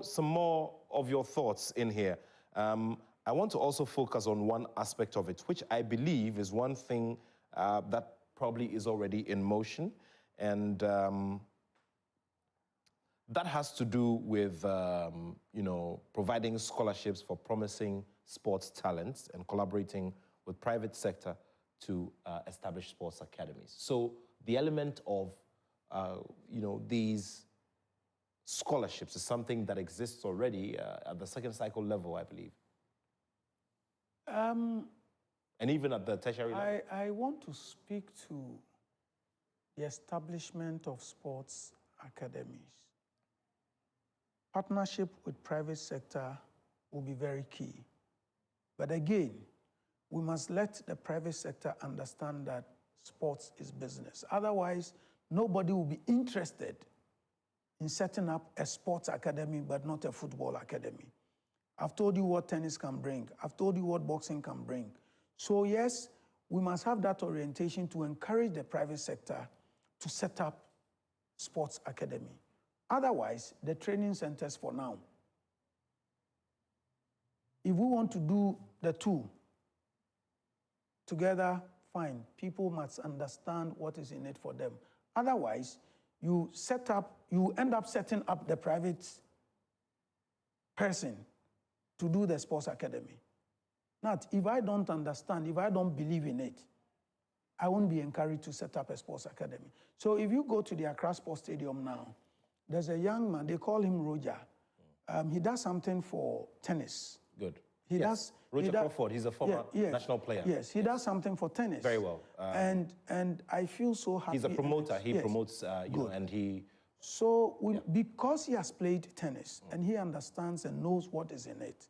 some more of your thoughts in here. I want to also focus on one aspect of it, which I believe is one thing that probably is already in motion. And that has to do with, providing scholarships for promising sports talents and collaborating with private sector to establish sports academies. So the element of, these scholarships is something that exists already at the second cycle level, I believe. And even at the tertiary level. I want to speak to the establishment of sports academies. Partnership with private sector will be very key. But again, we must let the private sector understand that sports is business. Otherwise, nobody will be interested in setting up a sports academy, but not a football academy. I've told you what tennis can bring. I've told you what boxing can bring. So yes, we must have that orientation to encourage the private sector to set up sports academy. Otherwise, the training centers for now. If we want to do the two together, fine. People must understand what is in it for them. Otherwise, you end up setting up the private person to do the sports academy. Now, if I don't understand, if I don't believe in it, I won't be encouraged to set up a sports academy. So if you go to the Accra Sports Stadium now, there's a young man, they call him Roger. He does something for tennis. Good. Does. Roger Crawford, he's a former national player. Yes, he does something for tennis. Very well. And I feel so happy. He's a promoter. He promotes, and he... So because he has played tennis and he understands and knows what is in it,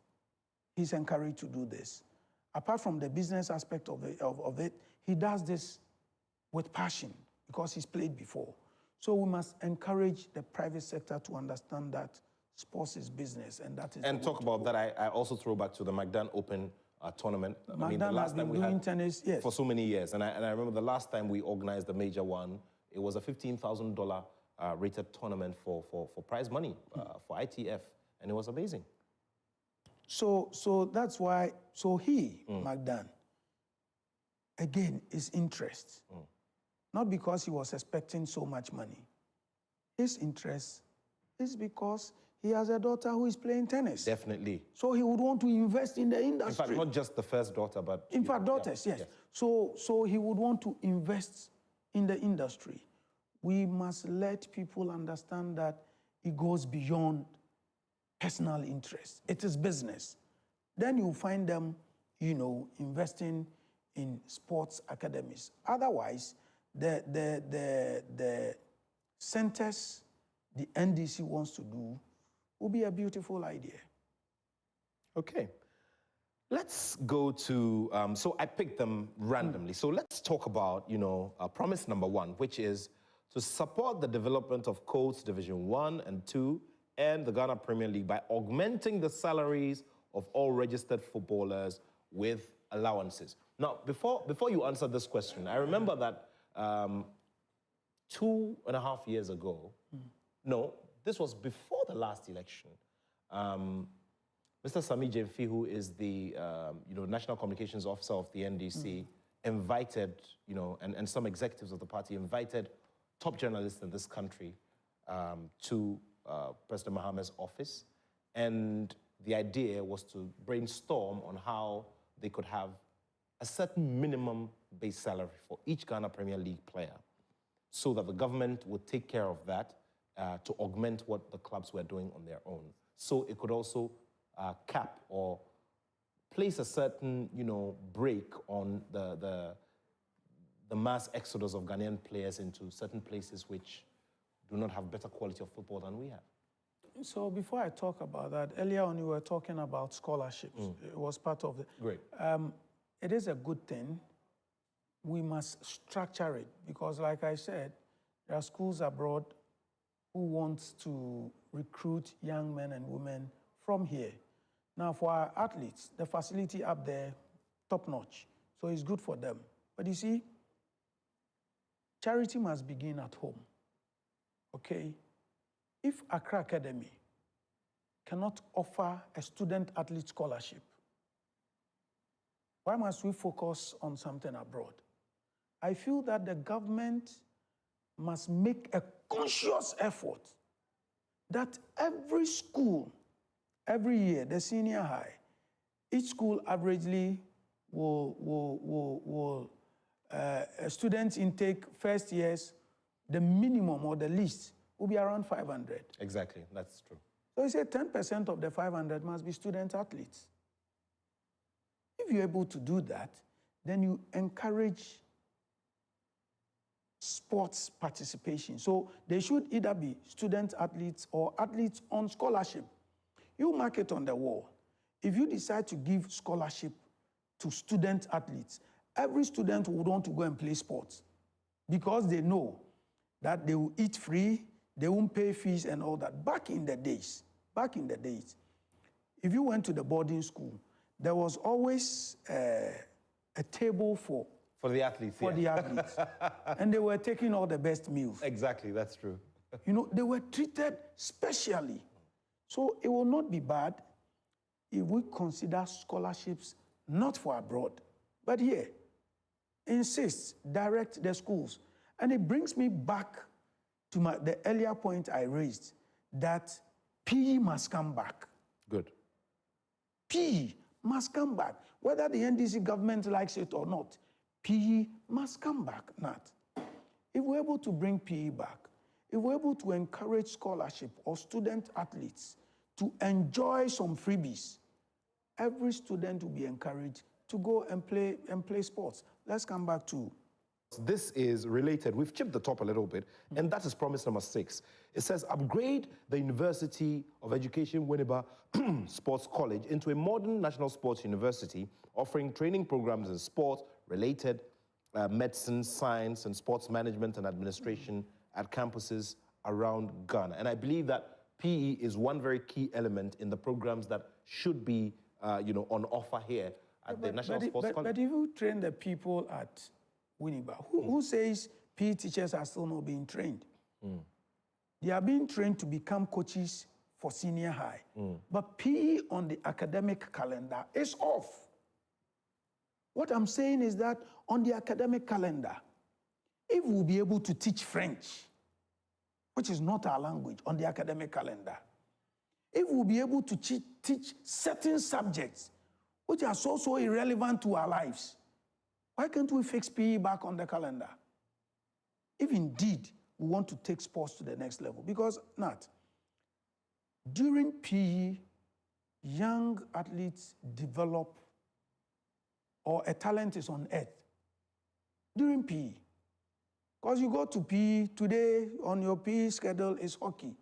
he's encouraged to do this. Apart from the business aspect of it, he does this with passion because he's played before. So we must encourage the private sector to understand that sports is business, and that is... And talk about that, I also throw back to the Magdan Open tournament. Magdan has been doing tennis, yes. For so many years. And I remember the last time we organized a major one, it was a $15,000 rated tournament for prize money, for ITF, and it was amazing. So that's why, Magdan, again, is interest. Not because he was expecting so much money. His interest is because he has a daughter who is playing tennis. Definitely. So he would want to invest in the industry. In fact, not just the first daughter, but... In fact, daughters, yes. So he would want to invest in the industry. We must let people understand that it goes beyond personal interest. It is business. Then you find them, investing in sports academies. Otherwise, the centers the NDC wants to do will be a beautiful idea. Okay. Let's go to, so I picked them randomly. So let's talk about, promise number one, which is to support the development of Coast Division 1 and 2 and the Ghana Premier League by augmenting the salaries of all registered footballers with allowances. Now, before you answer this question, I remember that 2.5 years ago, no, this was before the last election, Mr. Sami Jemfi, who is the National Communications Officer of the NDC, invited, and some executives of the party invited top journalists in this country to President Mohammed's office. And the idea was to brainstorm on how they could have a certain minimum base salary for each Ghana Premier League player so that the government would take care of that to augment what the clubs were doing on their own. So it could also cap or place a certain, break on the mass exodus of Ghanaian players into certain places which do not have better quality of football than we have. So before I talk about that, earlier on you were talking about scholarships. It was part of the... Great. It is a good thing. We must structure it because, like I said, there are schools abroad who want to recruit young men and women from here. Now, for our athletes, the facility up there, top-notch, so it's good for them. But you see, charity must begin at home, okay? If Accra Academy cannot offer a student-athlete scholarship, why must we focus on something abroad? I feel that the government must make a conscious effort that every school, every year, the senior high, each school averagely will student intake first years, the minimum or the least will be around 500. Exactly, that's true. So you say 10% of the 500 must be student athletes. If you're able to do that, then you encourage sports participation. So they should either be student athletes or athletes on scholarship. You mark it on the wall. If you decide to give scholarship to student athletes, every student would want to go and play sports because they know that they will eat free, they won't pay fees and all that. Back in the days, if you went to the boarding school, there was always a table for the athletes. The athletes. And they were taking all the best meals. Exactly, that's true. They were treated specially. So it will not be bad if we consider scholarships not for abroad, but here. Insist, direct the schools. And it brings me back to the earlier point I raised, that PE must come back. Good. PE must come back. Whether the NDC government likes it or not, PE must come back, Nat. If we're able to bring PE back, if we're able to encourage scholarship of student athletes to enjoy some freebies, every student will be encouraged to go and play sports. Let's come back to... This is related. We've chipped the top a little bit, and that is promise number 6. It says, upgrade the University of Education Winneba Sports College into a modern national sports university offering training programs in sport, related medicine, science, and sports management and administration at campuses around Ghana. And I believe that PE is one very key element in the programs that should be on offer here at the National Sports College. But if you train the people at Winneba, who says PE teachers are still not being trained? They are being trained to become coaches for senior high. But PE on the academic calendar is off. What I'm saying is that on the academic calendar, if we'll be able to teach French, which is not our language, on the academic calendar, if we'll be able to teach certain subjects which are so irrelevant to our lives, why can't we fix PE back on the calendar? If indeed we want to take sports to the next level. Because, Nat, during PE, young athletes develop, or a talent is on earth during PE. Because you go to PE, today on your PE schedule is hockey.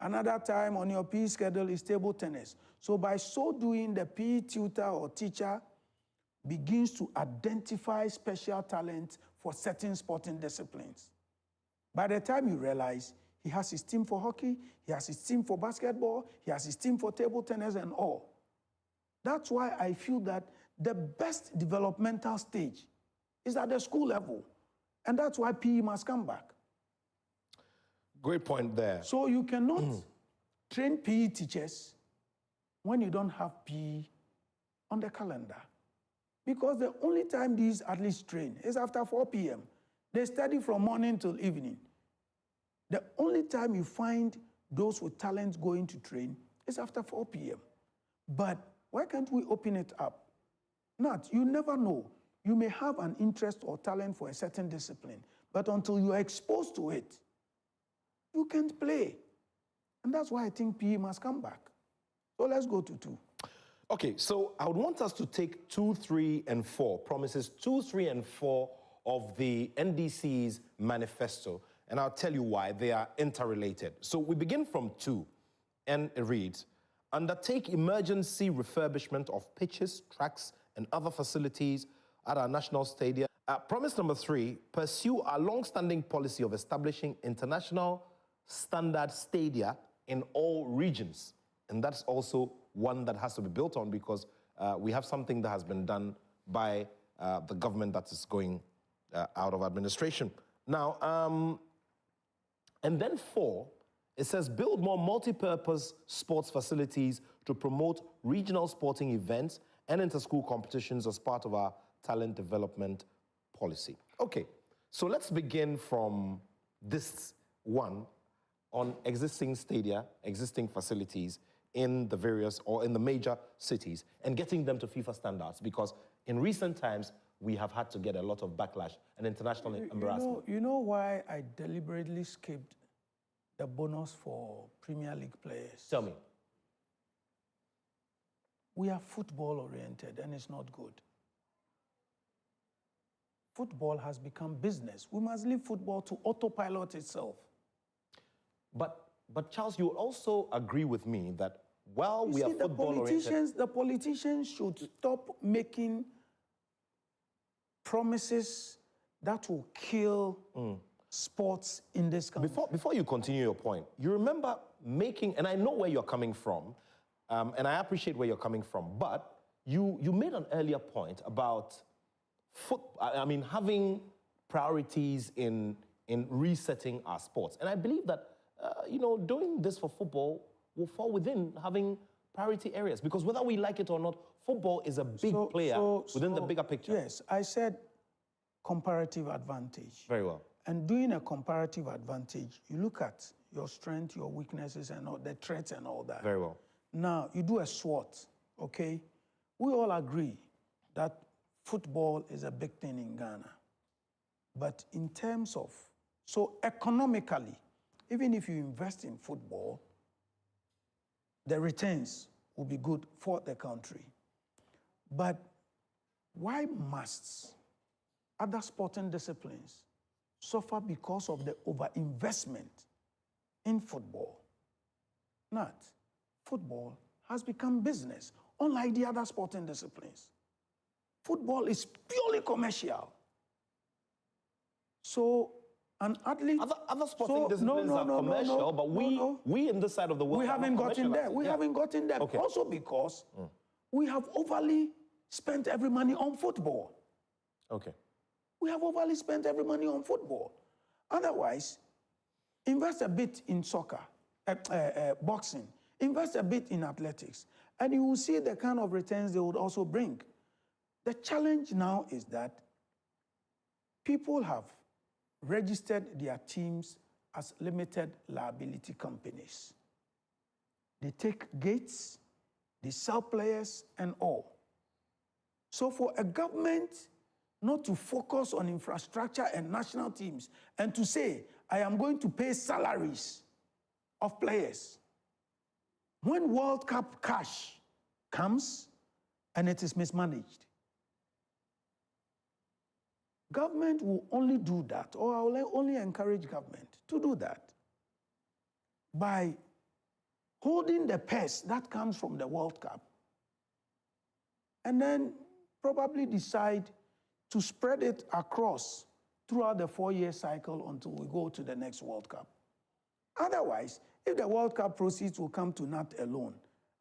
Another time on your PE schedule is table tennis. So by so doing, the PE tutor or teacher begins to identify special talent for certain sporting disciplines. By the time you realize, he has his team for hockey, he has his team for basketball, he has his team for table tennis and all. That's why I feel that the best developmental stage is at the school level. And that's why PE must come back. Great point there. So you cannot train PE teachers when you don't have PE on the calendar. Because the only time these athletes train is after 4 p.m. They study from morning till evening. The only time you find those with talent going to train is after 4 p.m. But why can't we open it up? Nat, you never know. You may have an interest or talent for a certain discipline, but until you are exposed to it, you can't play. And that's why I think PE must come back. So let's go to 2. Okay, so I would want us to take 2, 3, and 4, promises 2, 3, and 4 of the NDC's manifesto, and I'll tell you why they are interrelated. So we begin from 2, and it reads, undertake emergency refurbishment of pitches, tracks, and other facilities at our national stadium. Promise number 3, pursue our long-standing policy of establishing international standard stadia in all regions. And that's also one that has to be built on, because we have something that has been done by the government that is going out of administration. Now, and then 4, it says build more multi-purpose sports facilities to promote regional sporting events and inter-school competitions as part of our talent development policy. Okay, so let's begin from this one on existing stadia, existing facilities in the various or in the major cities and getting them to FIFA standards, because in recent times we have had to get a lot of backlash and international embarrassment. You know why I deliberately skipped the bonus for Premier League players? Tell me. We are football oriented and it's not good. Football has become business. We must leave football to autopilot itself. But Charles, you also agree with me that while we are football oriented, the politicians should stop making promises that will kill sports in this country. Before you continue your point, you remember making, and I know where you're coming from, and I appreciate where you're coming from, but you made an earlier point about having priorities in resetting our sports. And I believe that, doing this for football will fall within having priority areas, because whether we like it or not, football is a big player within the bigger picture. Yes, I said comparative advantage. Very well. And doing a comparative advantage, you look at your strength, your weaknesses, and all the threats and all that. Very well. Now, you do a SWOT, okay? We all agree that football is a big thing in Ghana. But in terms of, so economically, even if you invest in football, the returns will be good for the country. But why must other sporting disciplines suffer because of the overinvestment in football? Not. Football has become business, unlike the other sporting disciplines. Football is purely commercial. So an athlete... Other sporting disciplines are commercial, but we in this side of the world... We haven't gotten there. We haven't gotten there. Okay. Also because we have overly spent every money on football. Okay. We have overly spent every money on football. Otherwise, invest a bit in soccer, boxing, invest a bit in athletics, and you will see the kind of returns they would also bring. The challenge now is that people have registered their teams as limited liability companies. They take gates, they sell players and all. So for a government not to focus on infrastructure and national teams and to say, I am going to pay salaries of players, when World Cup cash comes and it is mismanaged, government will only do that, or I will only encourage government to do that by holding the purse that comes from the World Cup and then probably decide to spread it across throughout the 4-year cycle until we go to the next World Cup. Otherwise, if the World Cup proceeds will come to Nat alone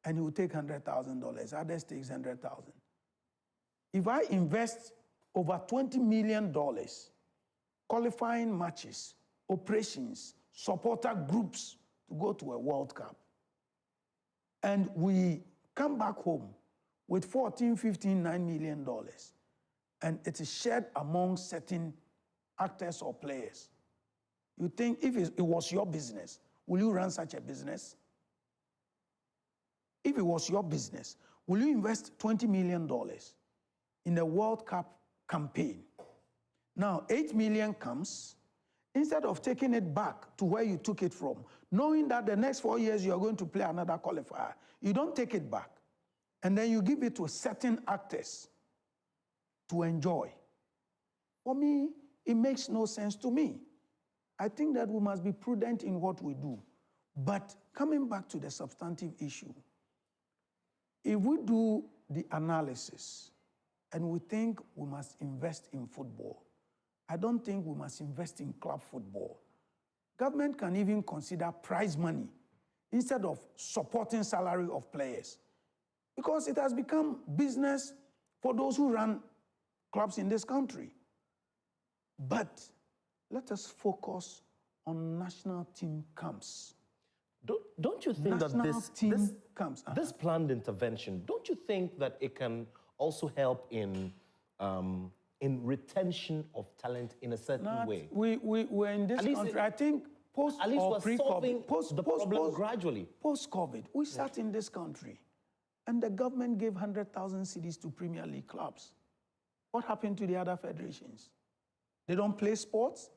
and he will take $100,000, others takes $100,000. If I invest over $20 million, qualifying matches, operations, supporter groups to go to a World Cup, and we come back home with $14, $15, $9 million, and it is shared among certain actors or players, you think if it was your business, will you run such a business? If it was your business, will you invest $20 million in a World Cup campaign. Now, 8 million comes, instead of taking it back to where you took it from, knowing that the next 4 years you are going to play another qualifier, you don't take it back. And then you give it to certain actors to enjoy. For me, it makes no sense to me. I think that we must be prudent in what we do. But coming back to the substantive issue, if we do the analysis and we think we must invest in football, I don't think we must invest in club football. Government can even consider prize money instead of supporting salary of players, because it has become business for those who run clubs in this country. But let us focus on national team camps. Don't you think that this planned intervention, don't you think that it can also help in retention of talent in a certain way? We're in this country, I think, post at least or we're pre-COVID, solving the problem gradually. Post-COVID, we sat in this country, and the government gave 100,000 cedis to Premier League clubs. What happened to the other federations? They don't play sports?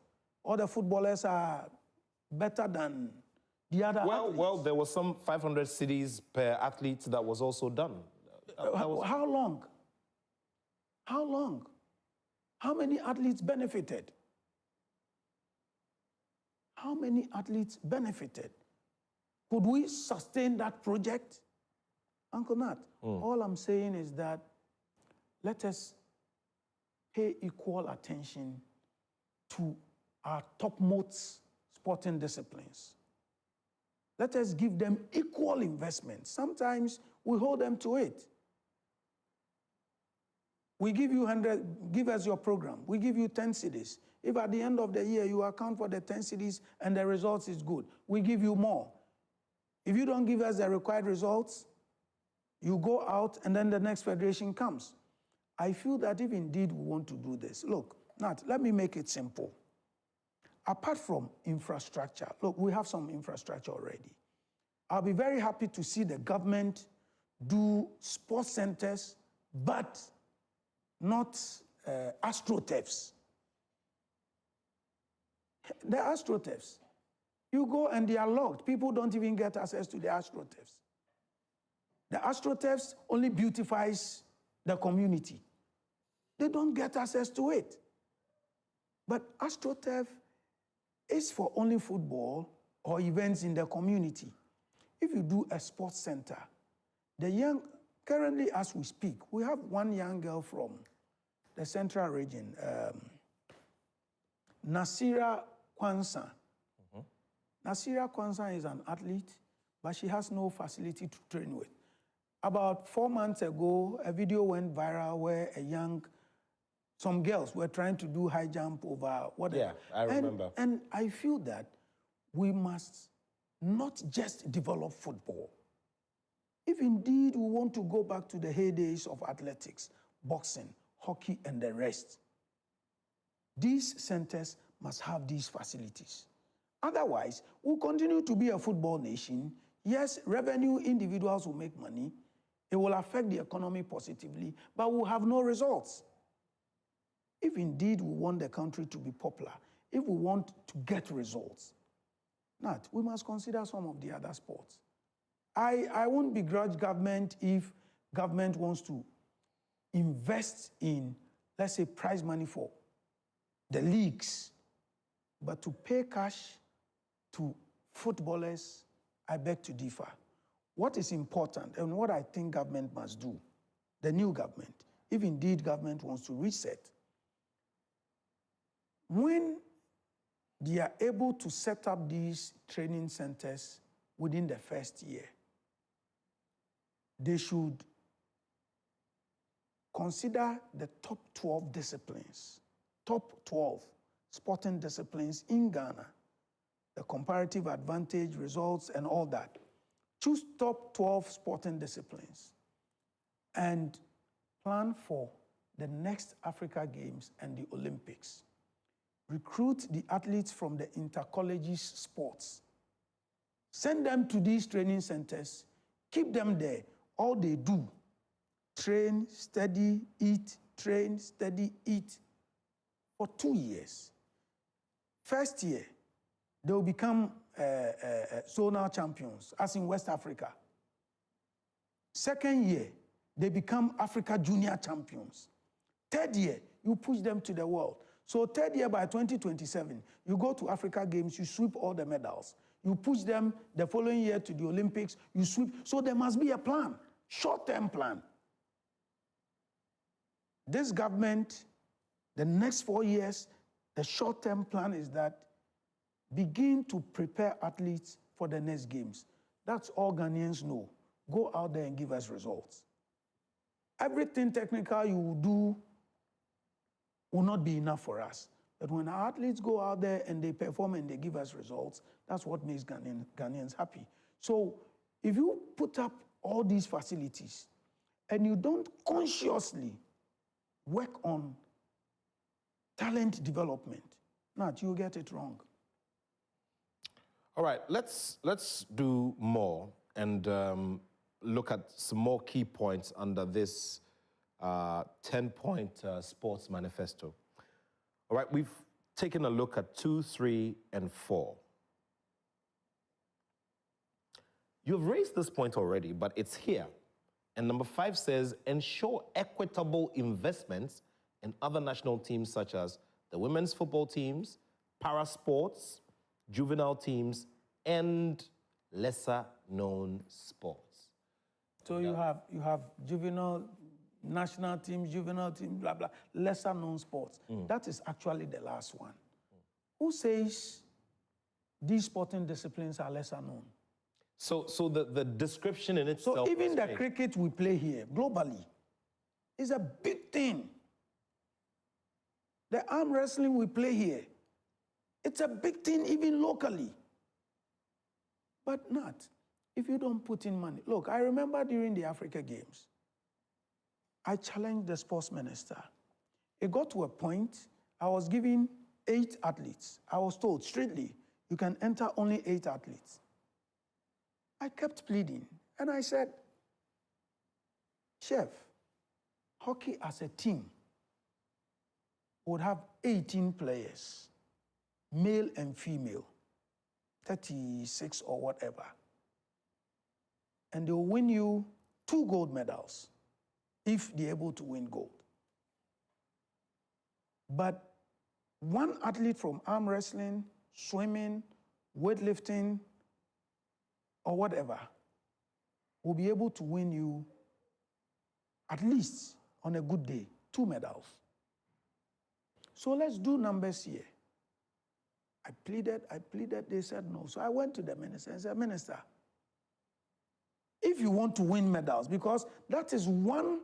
All the footballers are better than the other athletes? Well, there was some 500 cedis per athlete that was also done. How long? How long? How many athletes benefited? How many athletes benefited? Could we sustain that project? Uncle Nat, all I'm saying is that let us pay equal attention to our topmost sporting disciplines. Let us give them equal investment. Sometimes we hold them to it. We give you 100, give us your program. We give you 10 cedis. If at the end of the year you account for the 10 cedis and the results is good, we give you more. If you don't give us the required results, you go out and then the next federation comes. I feel that if indeed we want to do this, look, Nat, let me make it simple. Apart from infrastructure, look, we have some infrastructure already. I'll be very happy to see the government do sports centers, but not astroturfs. The astroturfs, you go and they are locked. People don't even get access to the astroturfs. The astroturfs only beautifies the community. They don't get access to it. But astroturf is for only football or events in the community. If you do a sports center, currently as we speak, we have one young girl from the central region, Nasira Kwansa. Nasira Kwansa is an athlete, but she has no facility to train with. About 4 months ago, a video went viral where some girls were trying to do high jump over whatever. Yeah, I remember. And I feel that we must not just develop football. If indeed we want to go back to the heydays of athletics, boxing, hockey, and the rest, these centers must have these facilities. Otherwise, we'll continue to be a football nation. Yes, revenue individuals will make money. It will affect the economy positively, but we'll have no results. If indeed we want the country to be popular, if we want to get results, Nat, we must consider some of the other sports. I won't begrudge government if government wants to invest in, let's say, prize money for the leagues, but to pay cash to footballers, I beg to differ. What is important and what I think government must do, the new government, if indeed government wants to reset, when they are able to set up these training centers within the first year, they should consider the top 12 disciplines, top 12 sporting disciplines in Ghana, the comparative advantage results and all that. Choose top 12 sporting disciplines and plan for the next Africa Games and the Olympics. Recruit the athletes from the intercolleges sports. Send them to these training centers. Keep them there. All they do, train, study, eat, train, study, eat for 2 years. First year, they will become zonal champions, as in West Africa. Second year, they become Africa junior champions. Third year, you push them to the world. So third year, by 2027, you go to Africa Games, you sweep all the medals. You push them the following year to the Olympics, you sweep. So there must be a plan, short-term plan. This government, the next 4 years, the short-term plan is that begin to prepare athletes for the next games. That's all Ghanaians know. Go out there and give us results. Everything technical you will do will not be enough for us. But when our athletes go out there and they perform and they give us results, that's what makes Ghanaians happy. So if you put up all these facilities and you don't consciously work on talent development, you'll get it wrong. All right, let's do more and look at some more key points under this 10-point sports manifesto. All right, we've taken a look at 2, 3, and 4. You've raised this point already, but it's here. And number 5 says, ensure equitable investments in other national teams such as the women's football teams, para sports, juvenile teams, and lesser-known sports. So you have juvenile national teams, juvenile teams, blah, blah, lesser-known sports. That is actually the last one. Who says these sporting disciplines are lesser-known? So the description in itself... So even the cricket we play here, globally, is a big thing. The arm wrestling we play here, it's a big thing even locally. But not if you don't put in money. Look, I remember during the Africa Games, I challenged the sports minister. It got to a point, I was given 8 athletes. I was told straightly, you can enter only 8 athletes. I kept pleading, and I said, Chef, hockey as a team would have 18 players, male and female, 36 or whatever. And they'll win you 2 gold medals if they're able to win gold. But one athlete from arm wrestling, swimming, weightlifting, or whatever will be able to win you, at least on a good day, 2 medals. So let's do numbers here. I pleaded, they said no. So I went to the minister and said, Minister, if you want to win medals, because that is one,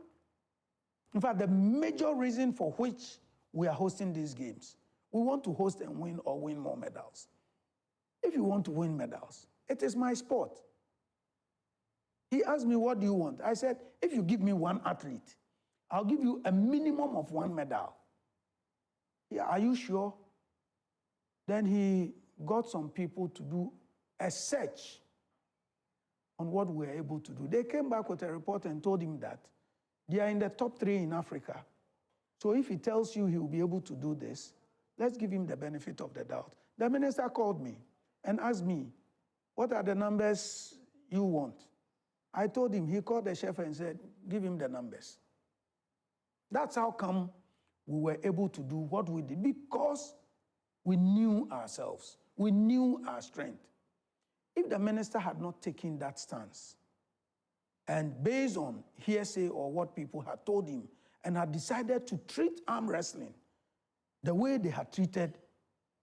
in fact, the major reason for which we are hosting these games. We want to host and win or win more medals. If you want to win medals, it is my sport. He asked me, what do you want? I said, if you give me 1 athlete, I'll give you a minimum of 1 medal. Yeah, are you sure? Then he got some people to do a search on what we were able to do. They came back with a report and told him that they are in the top 3 in Africa. So if he tells you he will be able to do this, let's give him the benefit of the doubt. The minister called me and asked me, what are the numbers you want? I told him, he called the chef and said, give him the numbers. That's how come we were able to do what we did, because we knew ourselves. We knew our strength. If the minister had not taken that stance, and based on hearsay or what people had told him, and had decided to treat arm wrestling the way they had treated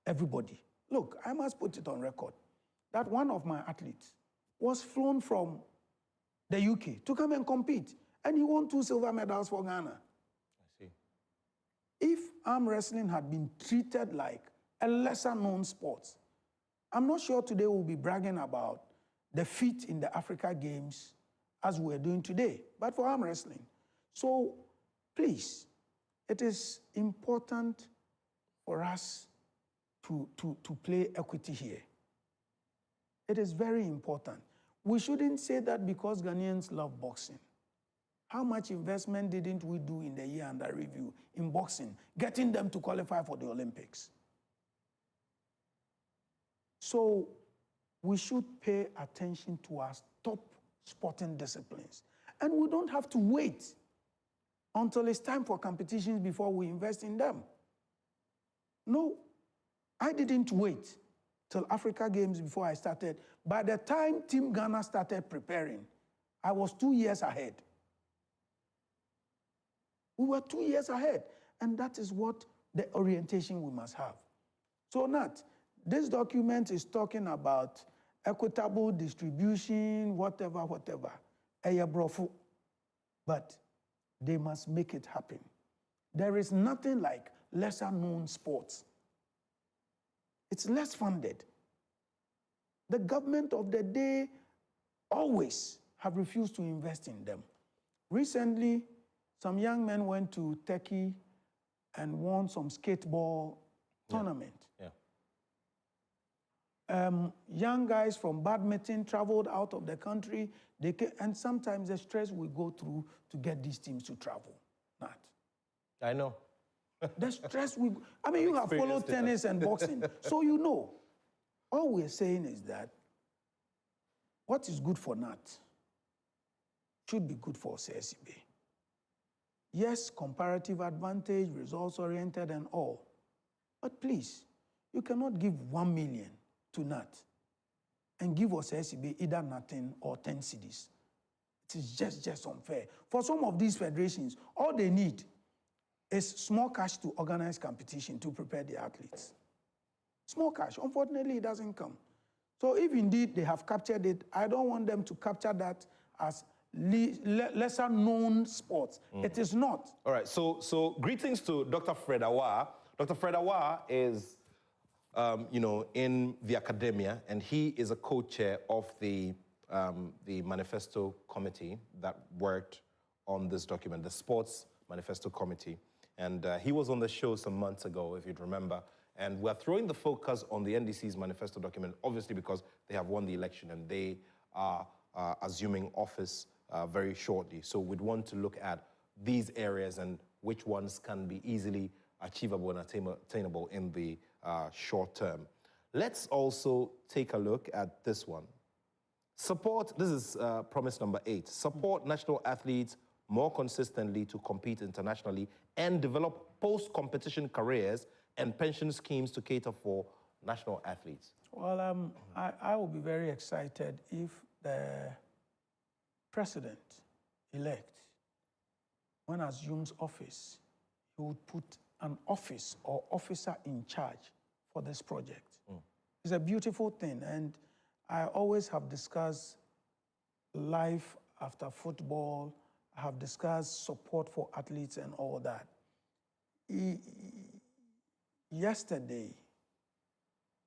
everybody. Look, I must put it on record that one of my athletes was flown from the UK to come and compete, and he won 2 silver medals for Ghana. I see. If arm wrestling had been treated like a lesser-known sport, I'm not sure today we'll be bragging about the feat in the Africa Games as we're doing today, but for arm wrestling. So please, it is important for us to play equity here. It is very important. We shouldn't say that because Ghanaians love boxing. How much investment didn't we do in the year under review in boxing, getting them to qualify for the Olympics? So we should pay attention to our top sporting disciplines. And we don't have to wait until it's time for competitions before we invest in them. No, I didn't wait till Africa Games before I started. By the time Team Ghana started preparing, I was 2 years ahead. We were 2 years ahead. And that is what the orientation we must have. So Nat, this document is talking about equitable distribution, whatever. But they must make it happen. There is nothing like lesser known sports. It's less funded. The government of the day always have refused to invest in them. Recently, some young men went to Turkey and won some skateball tournament. Young guys from badminton traveled out of the country, and sometimes the stress we go through to get these teams to travel. Not. I know. The stress I mean, you have followed tennis and boxing, so you know. All we're saying is that what is good for NAT should be good for CSCB. Yes, comparative advantage, results-oriented and all. But please, you cannot give 1 million to NAT and give us SCB either nothing or 10 cedis. It is just unfair. For some of these federations, all they need is small cash to organize competition to prepare the athletes. Small cash. Unfortunately, it doesn't come. So if indeed they have captured it, I don't want them to capture that as lesser known sports. It is not. All right, so greetings to Dr. Fred Awah. Dr. Fred Awah is in the academia, and he is a co-chair of the Manifesto committee that worked on this document, the Sports Manifesto Committee. And he was on the show some months ago, if you'd remember. And we're throwing the focus on the NDC's Manifesto document, obviously because they have won the election and they are assuming office very shortly. So we'd want to look at these areas and which ones can be easily achievable and attainable in the short term. Let's also take a look at this one. Support, this is promise number 8, support national athletes more consistently to compete internationally and develop post-competition careers and pension schemes to cater for national athletes. Well, I will be very excited if the president-elect, when assumes office, he would put an office or officer in charge for this project. It's a beautiful thing, and I always have discussed life after football. I have discussed support for athletes and all that. Yesterday,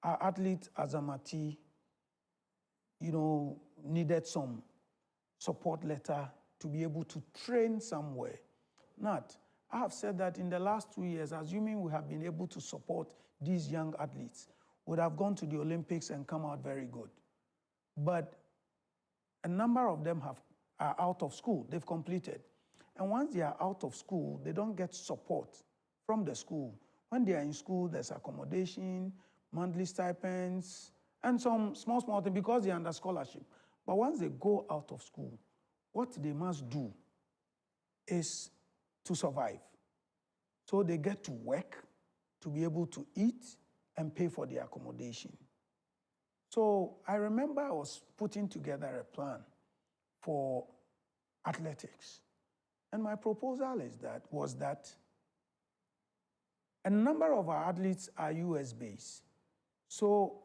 our athlete Azamati, needed some support letter to be able to train somewhere. Not. I have said that in the last 2 years, assuming we have been able to support these young athletes, would have gone to the Olympics and come out very good. But a number of them are out of school. They've completed. And once they are out of school, they don't get support from the school. When they are in school, there's accommodation, monthly stipends, and some small things because they're under scholarship. But once they go out of school, what they must do is to survive. So they get to work to be able to eat and pay for the accommodation. So I remember I was putting together a plan for athletics. And my proposal was that a number of our athletes are US-based. So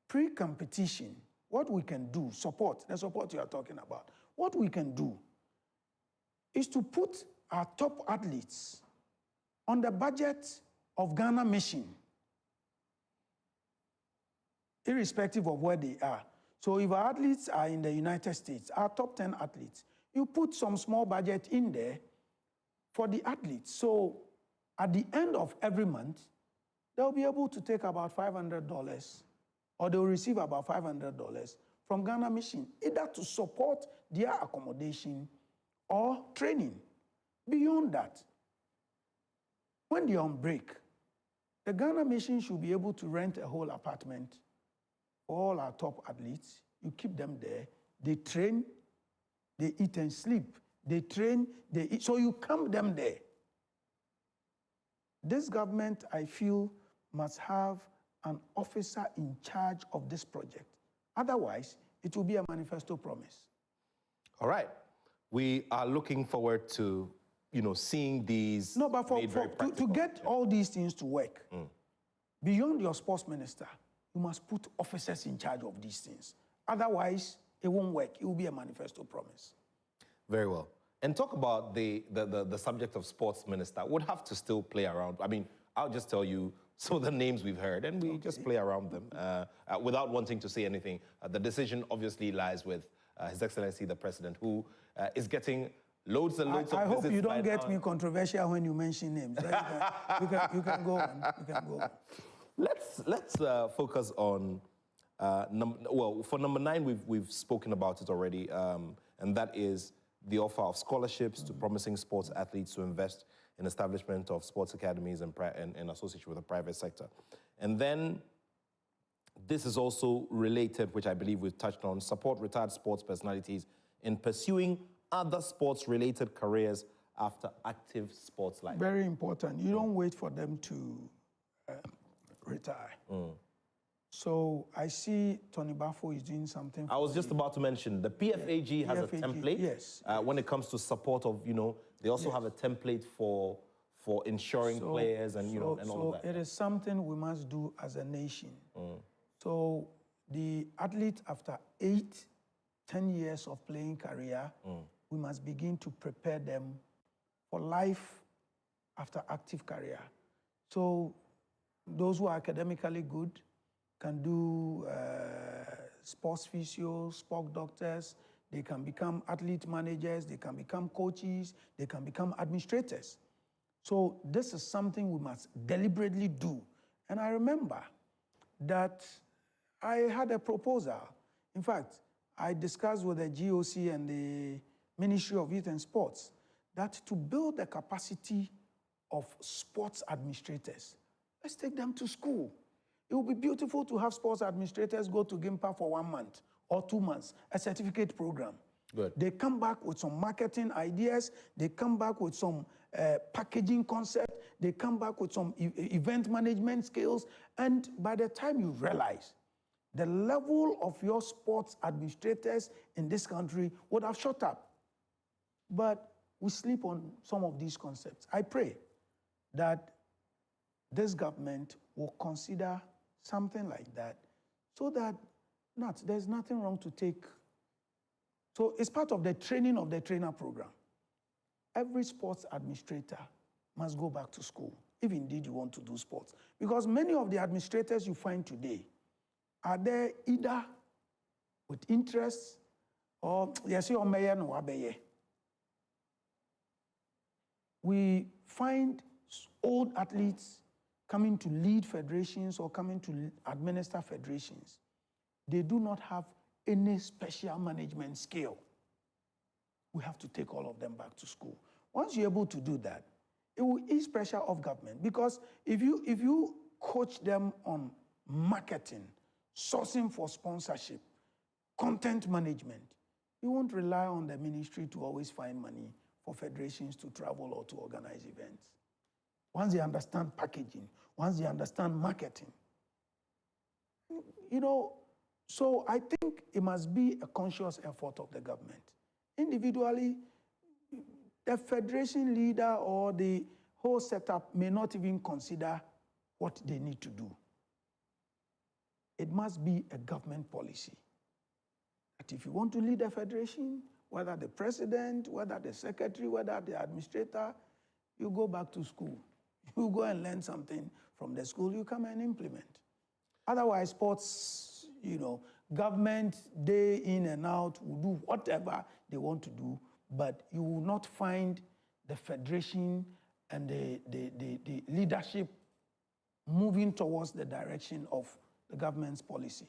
pre-competition, what we can do, the support you are talking about, what we can do is to put our top athletes on the budget of Ghana Mission, irrespective of where they are. So if our athletes are in the United States, our top 10 athletes, you put some small budget in there for the athletes. So at the end of every month, they'll be able to take about $500, or they'll receive about $500 from Ghana Mission, either to support their accommodation or training. Beyond that, when they're on break, the Ghana Mission should be able to rent a whole apartment for all our top athletes. You keep them there. They train, they eat and sleep. They train, they eat. So you camp them there. This government, I feel, must have an officer in charge of this project. Otherwise, it will be a manifesto promise. All right. We are looking forward to, seeing these. No, but to get all these things to work, beyond your sports minister, you must put officers in charge of these things. Otherwise, it won't work. It will be a manifesto promise. Very well. And talk about the subject of sports minister. Would have to still play around. I mean, I'll just tell you some of the names we've heard, and we just play around them without wanting to say anything. The decision obviously lies with His Excellency the President, who is getting loads and loads of visits. I hope you don't get me controversial when you mention names. You can go on. You can go on. Let's focus on for number 9 we've spoken about it already, and that is the offer of scholarships to promising sports athletes to invest in establishment of sports academies and in association with the private sector. And then this is also related, which I believe we've touched on, support retired sports personalities in pursuing other sports-related careers after active sports life. Very important. You don't wait for them to retire. So I see Tony Bafo is doing something. I was just about to mention, the PFAG has a template. Yes. When it comes to support of, they also have a template for insuring players and, and all of that. So it is something we must do as a nation. So the athlete, after 8-10 years of playing career, we must begin to prepare them for life after active career. So those who are academically good can do sports physios, sport doctors, they can become athlete managers, they can become coaches, they can become administrators. So this is something we must deliberately do. And I remember that I had a proposal. In fact, I discussed with the GOC and the Ministry of Youth and Sports that to build the capacity of sports administrators, let's take them to school. It would be beautiful to have sports administrators go to GIMPA for 1 month or 2 months, a certificate program. Good. They come back with some marketing ideas. They come back with some packaging concept. They come back with some event management skills. And by the time you realize, the level of your sports administrators in this country would have shot up. But we sleep on some of these concepts. I pray that this government will consider something like that so that there's nothing wrong to take. So it's part of the training of the trainer program. Every sports administrator must go back to school, if indeed you want to do sports. Because many of the administrators you find today are there either with interests or we find old athletes coming to lead federations or coming to administer federations. They do not have any special management skill. We have to take all of them back to school. Once you're able to do that, it will ease pressure off government. Because if you coach them on marketing, sourcing for sponsorship, content management, you won't rely on the ministry to always find money for federations to travel or to organize events. Once they understand packaging, once they understand marketing, so I think it must be a conscious effort of the government. Individually, the federation leader or the whole setup may not even consider what they need to do. It must be a government policy. That if you want to lead a federation, whether the president, whether the secretary, whether the administrator, you go back to school. You go and learn something from the school, you come and implement. Otherwise, sports, government, day in and out, will do whatever they want to do, but you will not find the federation and the leadership moving towards the direction of the government's policy.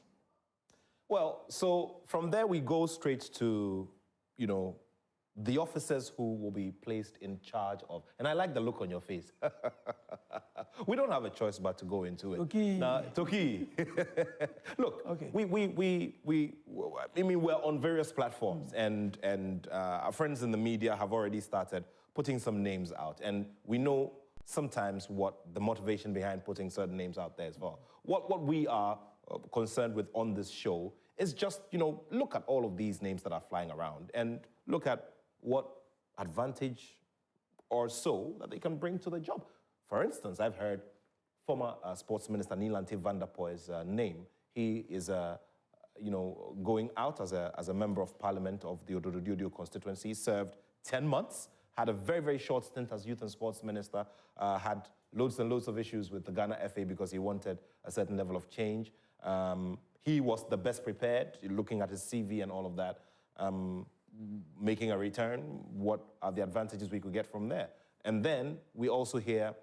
Well, so from there we go straight to, the officers who will be placed in charge of, and I like the look on your face. We don't have a choice but to go into it. Toki. Now, Toki, look, Okay. I mean, we're on various platforms, and our friends in the media have already started putting some names out, and we know sometimes what the motivation behind putting certain names out there is for. What we are concerned with on this show is just, look at all of these names that are flying around and look at what advantage or so that they can bring to the job. For instance, I've heard former Sports Minister Nilante van der Poel's name. He is, going out as a member of Parliament of the Ododo constituency. He served 10 months, had a very, very short stint as Youth and Sports Minister, had loads and loads of issues with the Ghana FA because he wanted a certain level of change. He was the best prepared, looking at his CV and all of that. Making a return, what are the advantages we could get from there? And then we also hear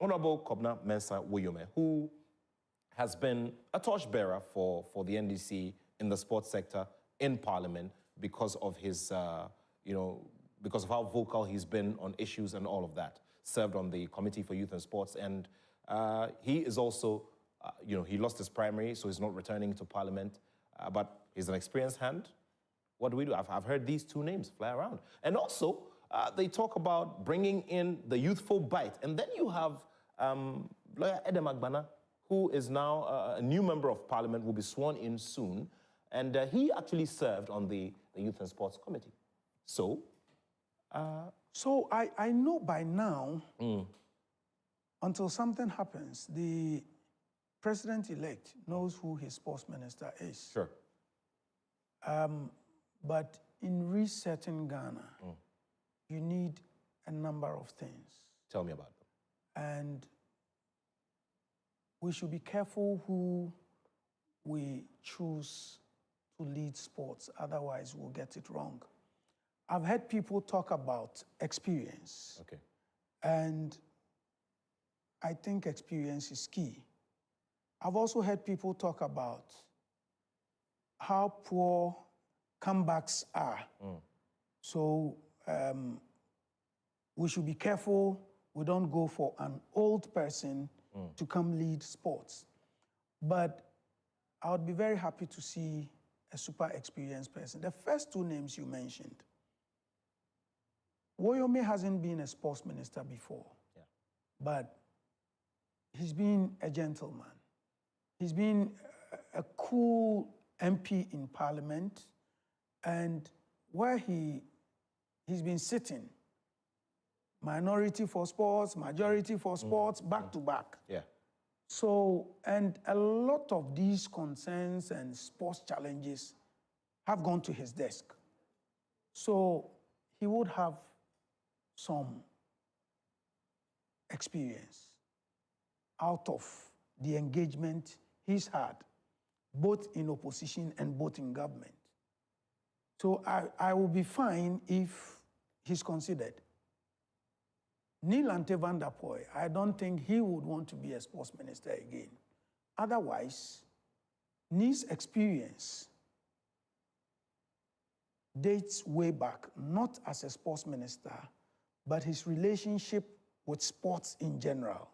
Honorable Kobna Mensah Woyome, who has been a torchbearer for the NDC in the sports sector in Parliament because of his, because of how vocal he's been on issues and all of that. Served on the Committee for Youth and Sports, and he is also, he lost his primary, so he's not returning to Parliament, but he's an experienced hand. What do we do? I've heard these two names fly around. And also, they talk about bringing in the youthful bite. And then you have lawyer Edem Agbana, who is now a new member of Parliament, will be sworn in soon. And he actually served on the Youth and Sports Committee. So? So I know by now, until something happens, the president-elect knows who his sports minister is. Sure. But in resetting Ghana, you need a number of things. Tell me about them. And we should be careful who we choose to lead sports, otherwise we'll get it wrong. I've heard people talk about experience. Okay. And I think experience is key. I've also heard people talk about how poor comebacks are. So we should be careful we don't go for an old person to come lead sports. But I would be very happy to see a super experienced person. The first two names you mentioned, Woyome hasn't been a sports minister before, but he's been a gentleman. He's been a cool MP in Parliament, and where he's been sitting, minority for sports, majority for sports, back to back. Yeah. So, and a lot of these concerns and sports challenges have gone to his desk. So he would have some experience out of the engagement he's had, both in opposition and both in government. So I will be fine if he's considered. Nilante van der Poel, I don't think he would want to be a sports minister again. Otherwise, Ni's experience dates way back, not as a sports minister, but his relationship with sports in general.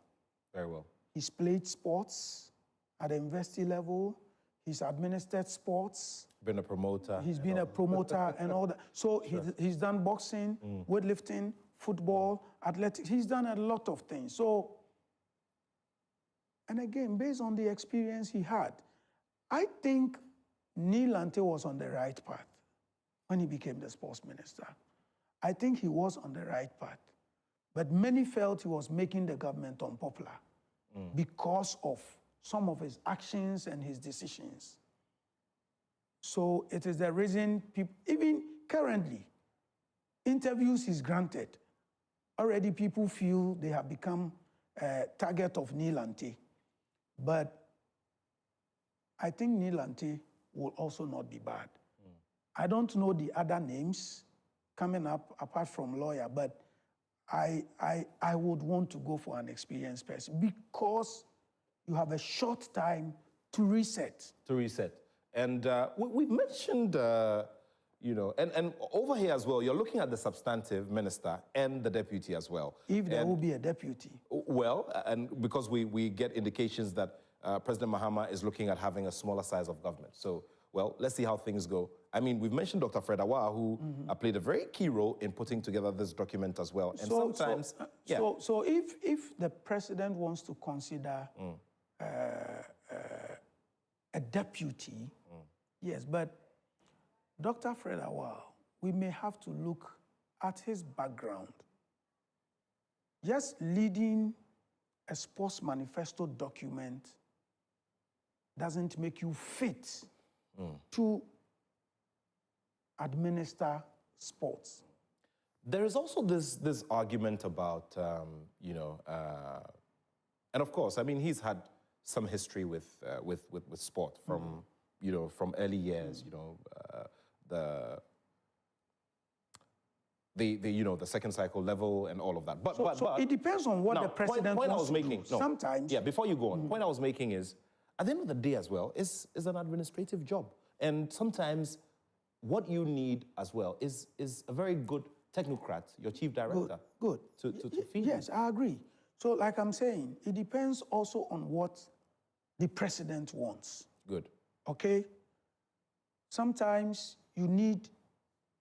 Very well. He's played sports at the university level. He's administered sports. Been a promoter. He's been a promoter and all that. So he's done boxing, weightlifting, football, athletics. He's done a lot of things. So, and again, based on the experience he had, I think Nilante was on the right path when he became the sports minister. I think he was on the right path. But many felt he was making the government unpopular because of some of his actions and his decisions. So it is the reason people, even currently, interviews he's granted, already people feel they have become a target of Nilante. But I think Nilante will also not be bad. I don't know the other names coming up apart from lawyer, but I would want to go for an experienced person because you have a short time to reset. To reset. And we've mentioned you know, and over here as well, you're looking at the substantive minister and the deputy as well. If there will be a deputy. Well, and because we get indications that President Mahama is looking at having a smaller size of government. So, well, let's see how things go. I mean, we've mentioned Dr. Fred Awa, who played a very key role in putting together this document as well. And sometimes, So if the president wants to consider a deputy, yes, but Dr. Fred Awa, we may have to look at his background. Just leading a sports manifesto document doesn't make you fit to administer sports. There is also this argument about, you know, and of course, I mean, he's had some history with sport from, you know, from early years, you know, you know, the second cycle level and all of that. But it depends on what now, the president point wants I was making, to do. Sometimes. Yeah, before you go on, point I was making is, at the end of the day as well, is an administrative job. And sometimes what you need as well is a very good technocrat, your chief director. Good. To feed you. Yes, I agree. So like I'm saying, it depends also on what the president wants. Good. Okay? Sometimes you need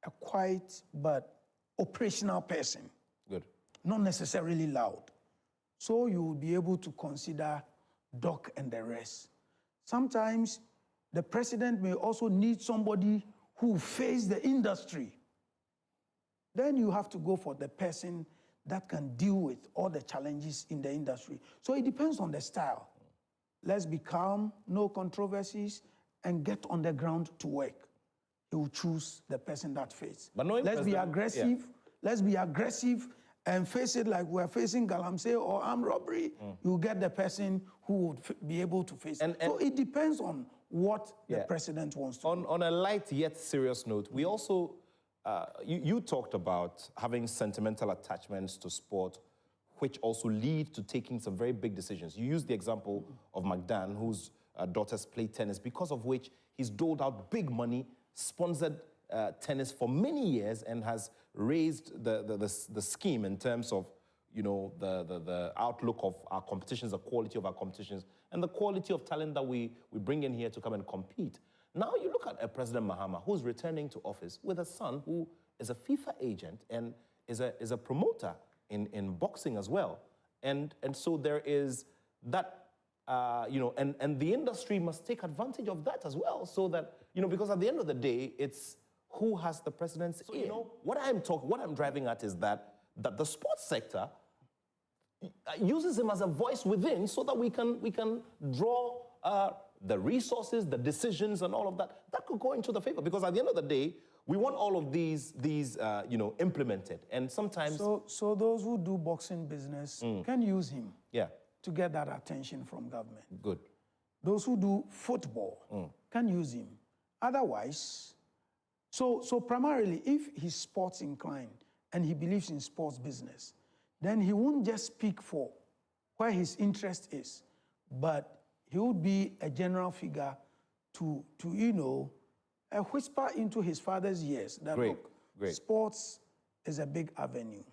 a quiet but operational person. Good. Not necessarily loud. So you will be able to consider Doc and the rest. Sometimes the president may also need somebody who face the industry. Then you have to go for the person that can deal with all the challenges in the industry. So it depends on the style. Let's be calm, no controversies, and get on the ground to work. He will choose the person that fits. But let's be aggressive. Yeah. Let's be aggressive and face it like we're facing Galamsey or armed robbery. You get the person who would be able to face it. So it depends on what the president wants to do. On a light yet serious note, we also, you talked about having sentimental attachments to sport, which also lead to taking some very big decisions. You used the example of McDan, whose daughters play tennis, because of which he's doled out big money, sponsored tennis for many years, and has raised the scheme in terms of, you know, the outlook of our competitions, the quality of our competitions, and the quality of talent that we bring in here to come and compete. Now you look at President Mahama, who's returning to office with a son who is a FIFA agent and is a promoter in boxing as well. And so there is that, you know, and the industry must take advantage of that as well, so that, you know, because at the end of the day, it's who has the presidency. So, you know, what I'm driving at is that the sports sector uses him as a voice within, so that we can draw the resources, the decisions, and all of that. That could go into the favor, because at the end of the day, we want all of these you know, implemented. And sometimes... So those who do boxing business can use him to get that attention from government. Good. Those who do football can use him. Otherwise, so primarily, if he's sports inclined and he believes in sports business, then he won't just speak for where his interest is, but he would be a general figure to you know, whisper into his father's ears that, look, sports is a big avenue.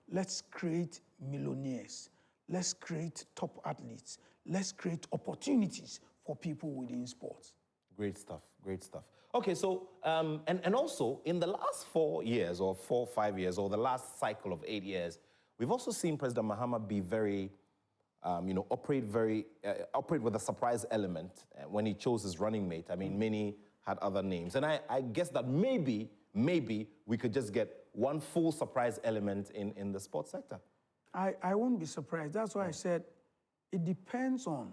Let's create millionaires. Let's create top athletes. Let's create opportunities for people within sports. Great stuff, great stuff. Okay, so, and also, in the last 4 years, or 4 or 5 years, or the last cycle of 8 years, we've also seen President Mahama be very, you know, operate with a surprise element when he chose his running mate. I mean, many had other names. And I guess that maybe we could just get one full surprise element in the sports sector. I won't be surprised. That's why I said it depends on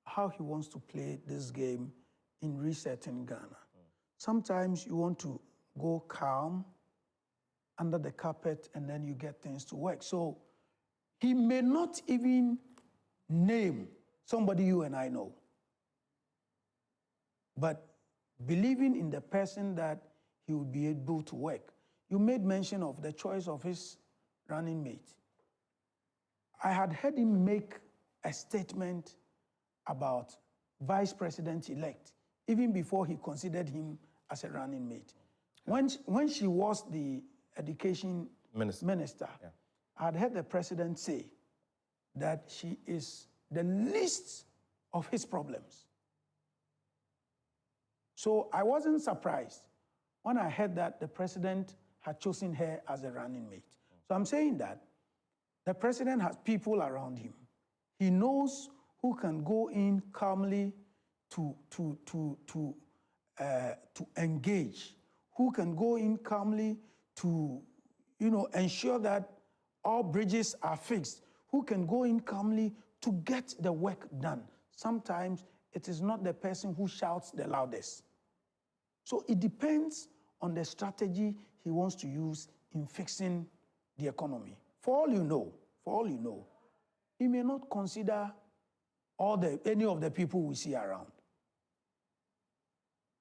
how he wants to play this game in resetting Ghana. Sometimes you want to go calm, under the carpet, and then you get things to work. So he may not even name somebody you and I know, but believing in the person that he will be able to work. You made mention of the choice of his running mate. I had heard him make a statement about Vice President-elect, even before he considered him as a running mate. When she was the education minister, I'd heard the president say that she is the least of his problems. So I wasn't surprised when I heard that the president had chosen her as a running mate. So I'm saying that the president has people around him. He knows who can go in calmly to engage, who can go in calmly to, ensure that all bridges are fixed, who can go in calmly to get the work done. Sometimes it is not the person who shouts the loudest. So it depends on the strategy he wants to use in fixing the economy. For all you know, he may not consider any of the people we see around.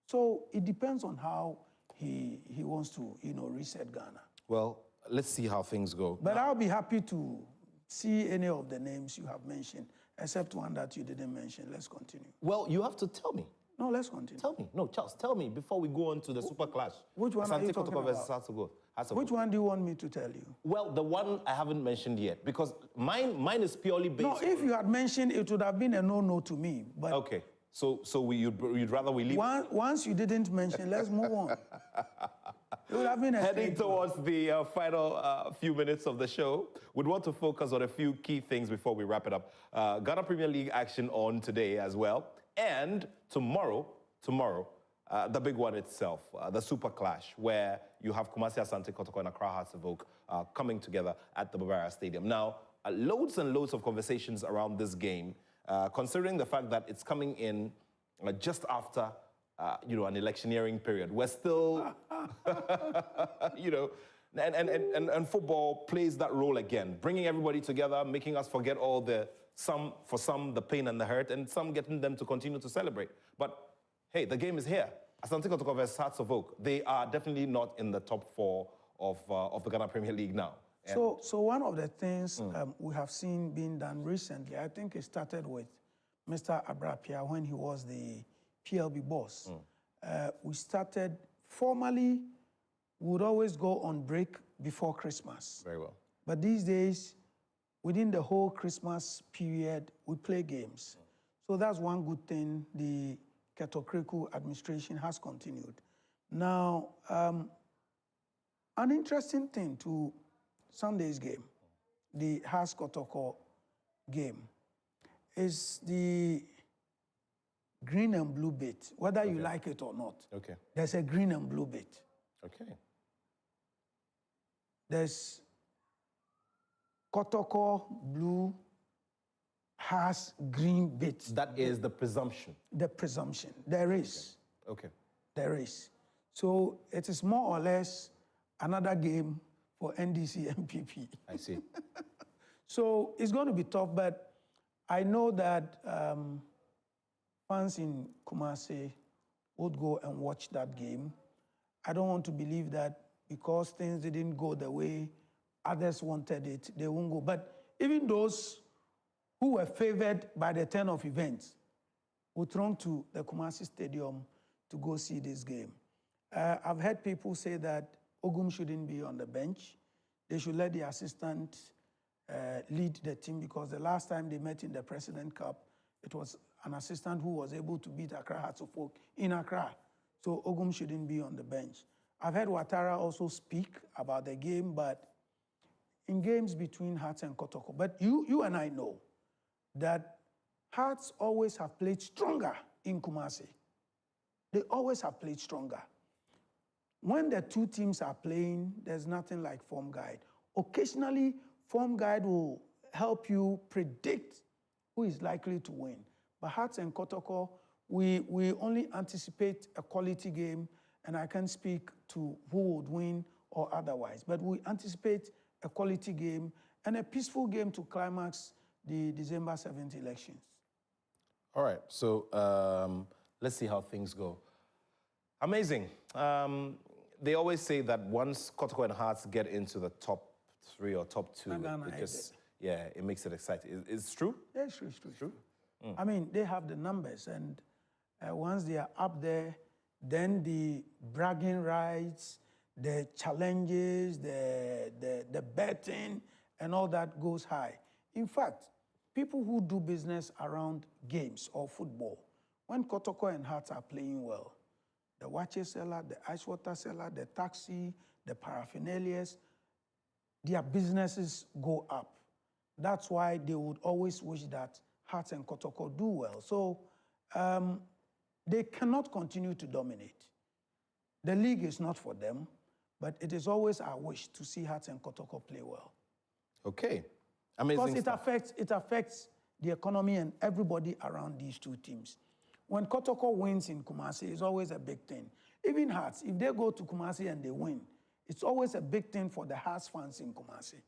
So it depends on how he wants to, reset Ghana. Well, let's see how things go. But I'll be happy to see any of the names you have mentioned, except one that you didn't mention. Let's continue. Well, you have to tell me. No, let's continue. Tell me. No, Charles, tell me before we go on to the super clash. Which one are you talking about? Which one do you want me to tell you? Well, the one I haven't mentioned yet, because mine is purely based on... No, if you had mentioned, it would have been a no-no to me. But okay. So you'd rather we leave... Once you didn't mention, let's move on. It would have been a Heading towards the final few minutes of the show, we'd want to focus on a few key things before we wrap it up. Ghana Premier League action on today as well. And tomorrow, the big one itself, the Super Clash, where you have Kumasi Asante Kotoko and Accra Hearts of Oak coming together at the Bavaria Stadium. Now, loads and loads of conversations around this game, considering the fact that it's coming in just after, an electioneering period. We're still, and football plays that role again, bringing everybody together, making us forget all for some, the pain and the hurt, and some getting them to continue to celebrate. But hey, the game is here. Asante Kotoko versus Hearts of Oak. They are definitely not in the top 4 of the Ghana Premier League now. So one of the things we have seen being done recently, I think it started with Mr. Abrapia when he was the PLB boss. We started formally, we would always go on break before Christmas. Very well. But these days, within the whole Christmas period, we play games. So that's one good thing the Ketokreku administration has continued. Now, an interesting thing to Sunday's game, the Hearts Kotoko game, is the green and blue bit, whether you like it or not. Okay. There's a green and blue bit. Okay. There's Kotoko blue has green bits. That is the presumption. The presumption. There is. Okay. There is. So it is more or less another game for NDC MPP. I see. So it's going to be tough, but I know that fans in Kumasi would go and watch that game. I don't want to believe that because things didn't go the way others wanted it, they won't go. But even those who were favored by the turn of events would run to the Kumasi Stadium to go see this game. I've heard people say that Ogum shouldn't be on the bench. They should let the assistant lead the team, because the last time they met in the President Cup, it was an assistant who was able to beat Accra Hearts of Oak in Accra. So Ogum shouldn't be on the bench. I've heard Ouattara also speak about the game, but in games between Hearts and Kotoko. But you and I know that Hearts always have played stronger in Kumasi. They always have played stronger. When the two teams are playing, there's nothing like form guide. Occasionally, form guide will help you predict who is likely to win. But Hearts and Kotoko, we only anticipate a quality game, and I can't speak to who would win or otherwise. But we anticipate a quality game and a peaceful game to climax the December 7th elections. All right, so let's see how things go. Amazing. They always say that once Kotoko and Hearts get into the top 3 or top 2, it makes it exciting. It's true? Yeah, it's true. I mean, they have the numbers, and once they are up there, then the bragging rights, the challenges, the betting, and all that goes high. In fact, people who do business around games or football, when Kotoko and Hearts are playing well, the watcher seller, the ice water seller, the taxi, the paraphernalias, their businesses go up. That's why they would always wish that Hearts and Kotoko do well. So they cannot continue to dominate. The league is not for them, but it is always our wish to see Hearts and Kotoko play well. Okay, amazing Because it affects the economy and everybody around these two teams. When Kotoko wins in Kumasi, it's always a big thing. Even Hearts, if they go to Kumasi and they win, it's always a big thing for the Hearts fans in Kumasi.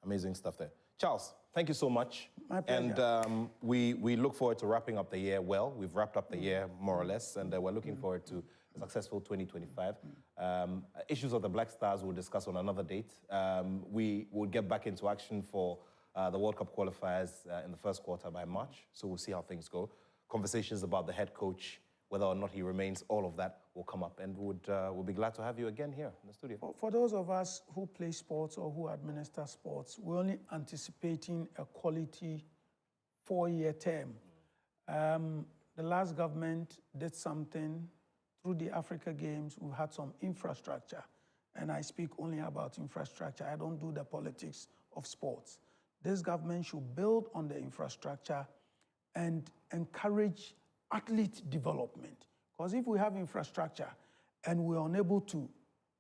Amazing stuff there. Charles, thank you so much. My pleasure. And we look forward to wrapping up the year well. We've wrapped up the year more or less, and we're looking forward to a successful 2025. Issues of the Black Stars we'll discuss on another date. We will get back into action for the World Cup qualifiers in the first quarter by March, so we'll see how things go. Conversations about the head coach, whether or not he remains, all of that will come up, and we'll be glad to have you again here in the studio. For those of us who play sports or who administer sports, we're only anticipating a quality 4-year term. The last government did something through the Africa Games. We had some infrastructure, and I speak only about infrastructure. I don't do the politics of sports. This government should build on the infrastructure and encourage athlete development. Because if we have infrastructure and we're unable to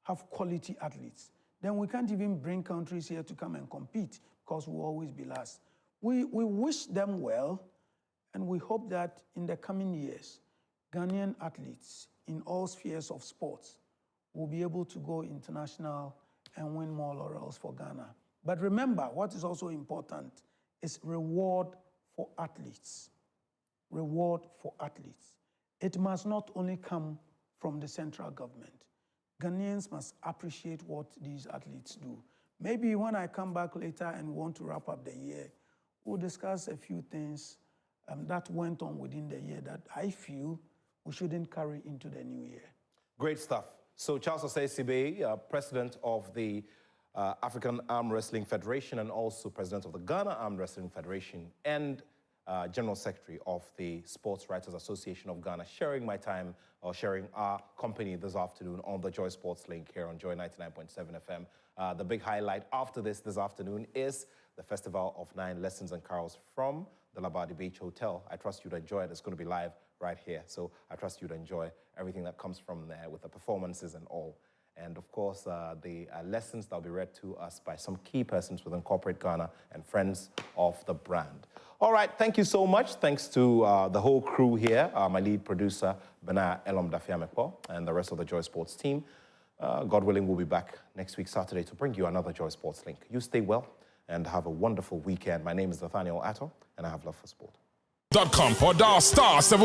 have quality athletes, then we can't even bring countries here to come and compete because we'll always be last. We wish them well, and we hope that in the coming years, Ghanaian athletes in all spheres of sports will be able to go international and win more laurels for Ghana. But remember, what is also important is reward for athletes. Reward for athletes. It must not only come from the central government. Ghanaians must appreciate what these athletes do. Maybe when I come back later and want to wrap up the year, we'll discuss a few things that went on within the year that I feel we shouldn't carry into the new year. Great stuff. So Charles Osei Sibe, president of the African Arm Wrestling Federation and also president of the Ghana Arm Wrestling Federation and General Secretary of the Sports Writers Association of Ghana, sharing my time or sharing our company this afternoon on the Joy Sports Link here on Joy 99.7 FM. The big highlight after this afternoon is the Festival of 9 Lessons and Carols from the Labadi Beach Hotel. I trust you'd enjoy it. It's going to be live right here. So I trust you'd enjoy everything that comes from there with the performances and all. And of course, the lessons that will be read to us by some key persons within corporate Ghana and friends of the brand. All right, thank you so much. Thanks to the whole crew here, my lead producer, Bena Elom Dafiamepo, and the rest of the Joy Sports team. God willing, we'll be back next week, Saturday, to bring you another Joy Sports Link. You stay well and have a wonderful weekend. My name is Nathaniel Attoh, and I have love for sport. .com or dial *7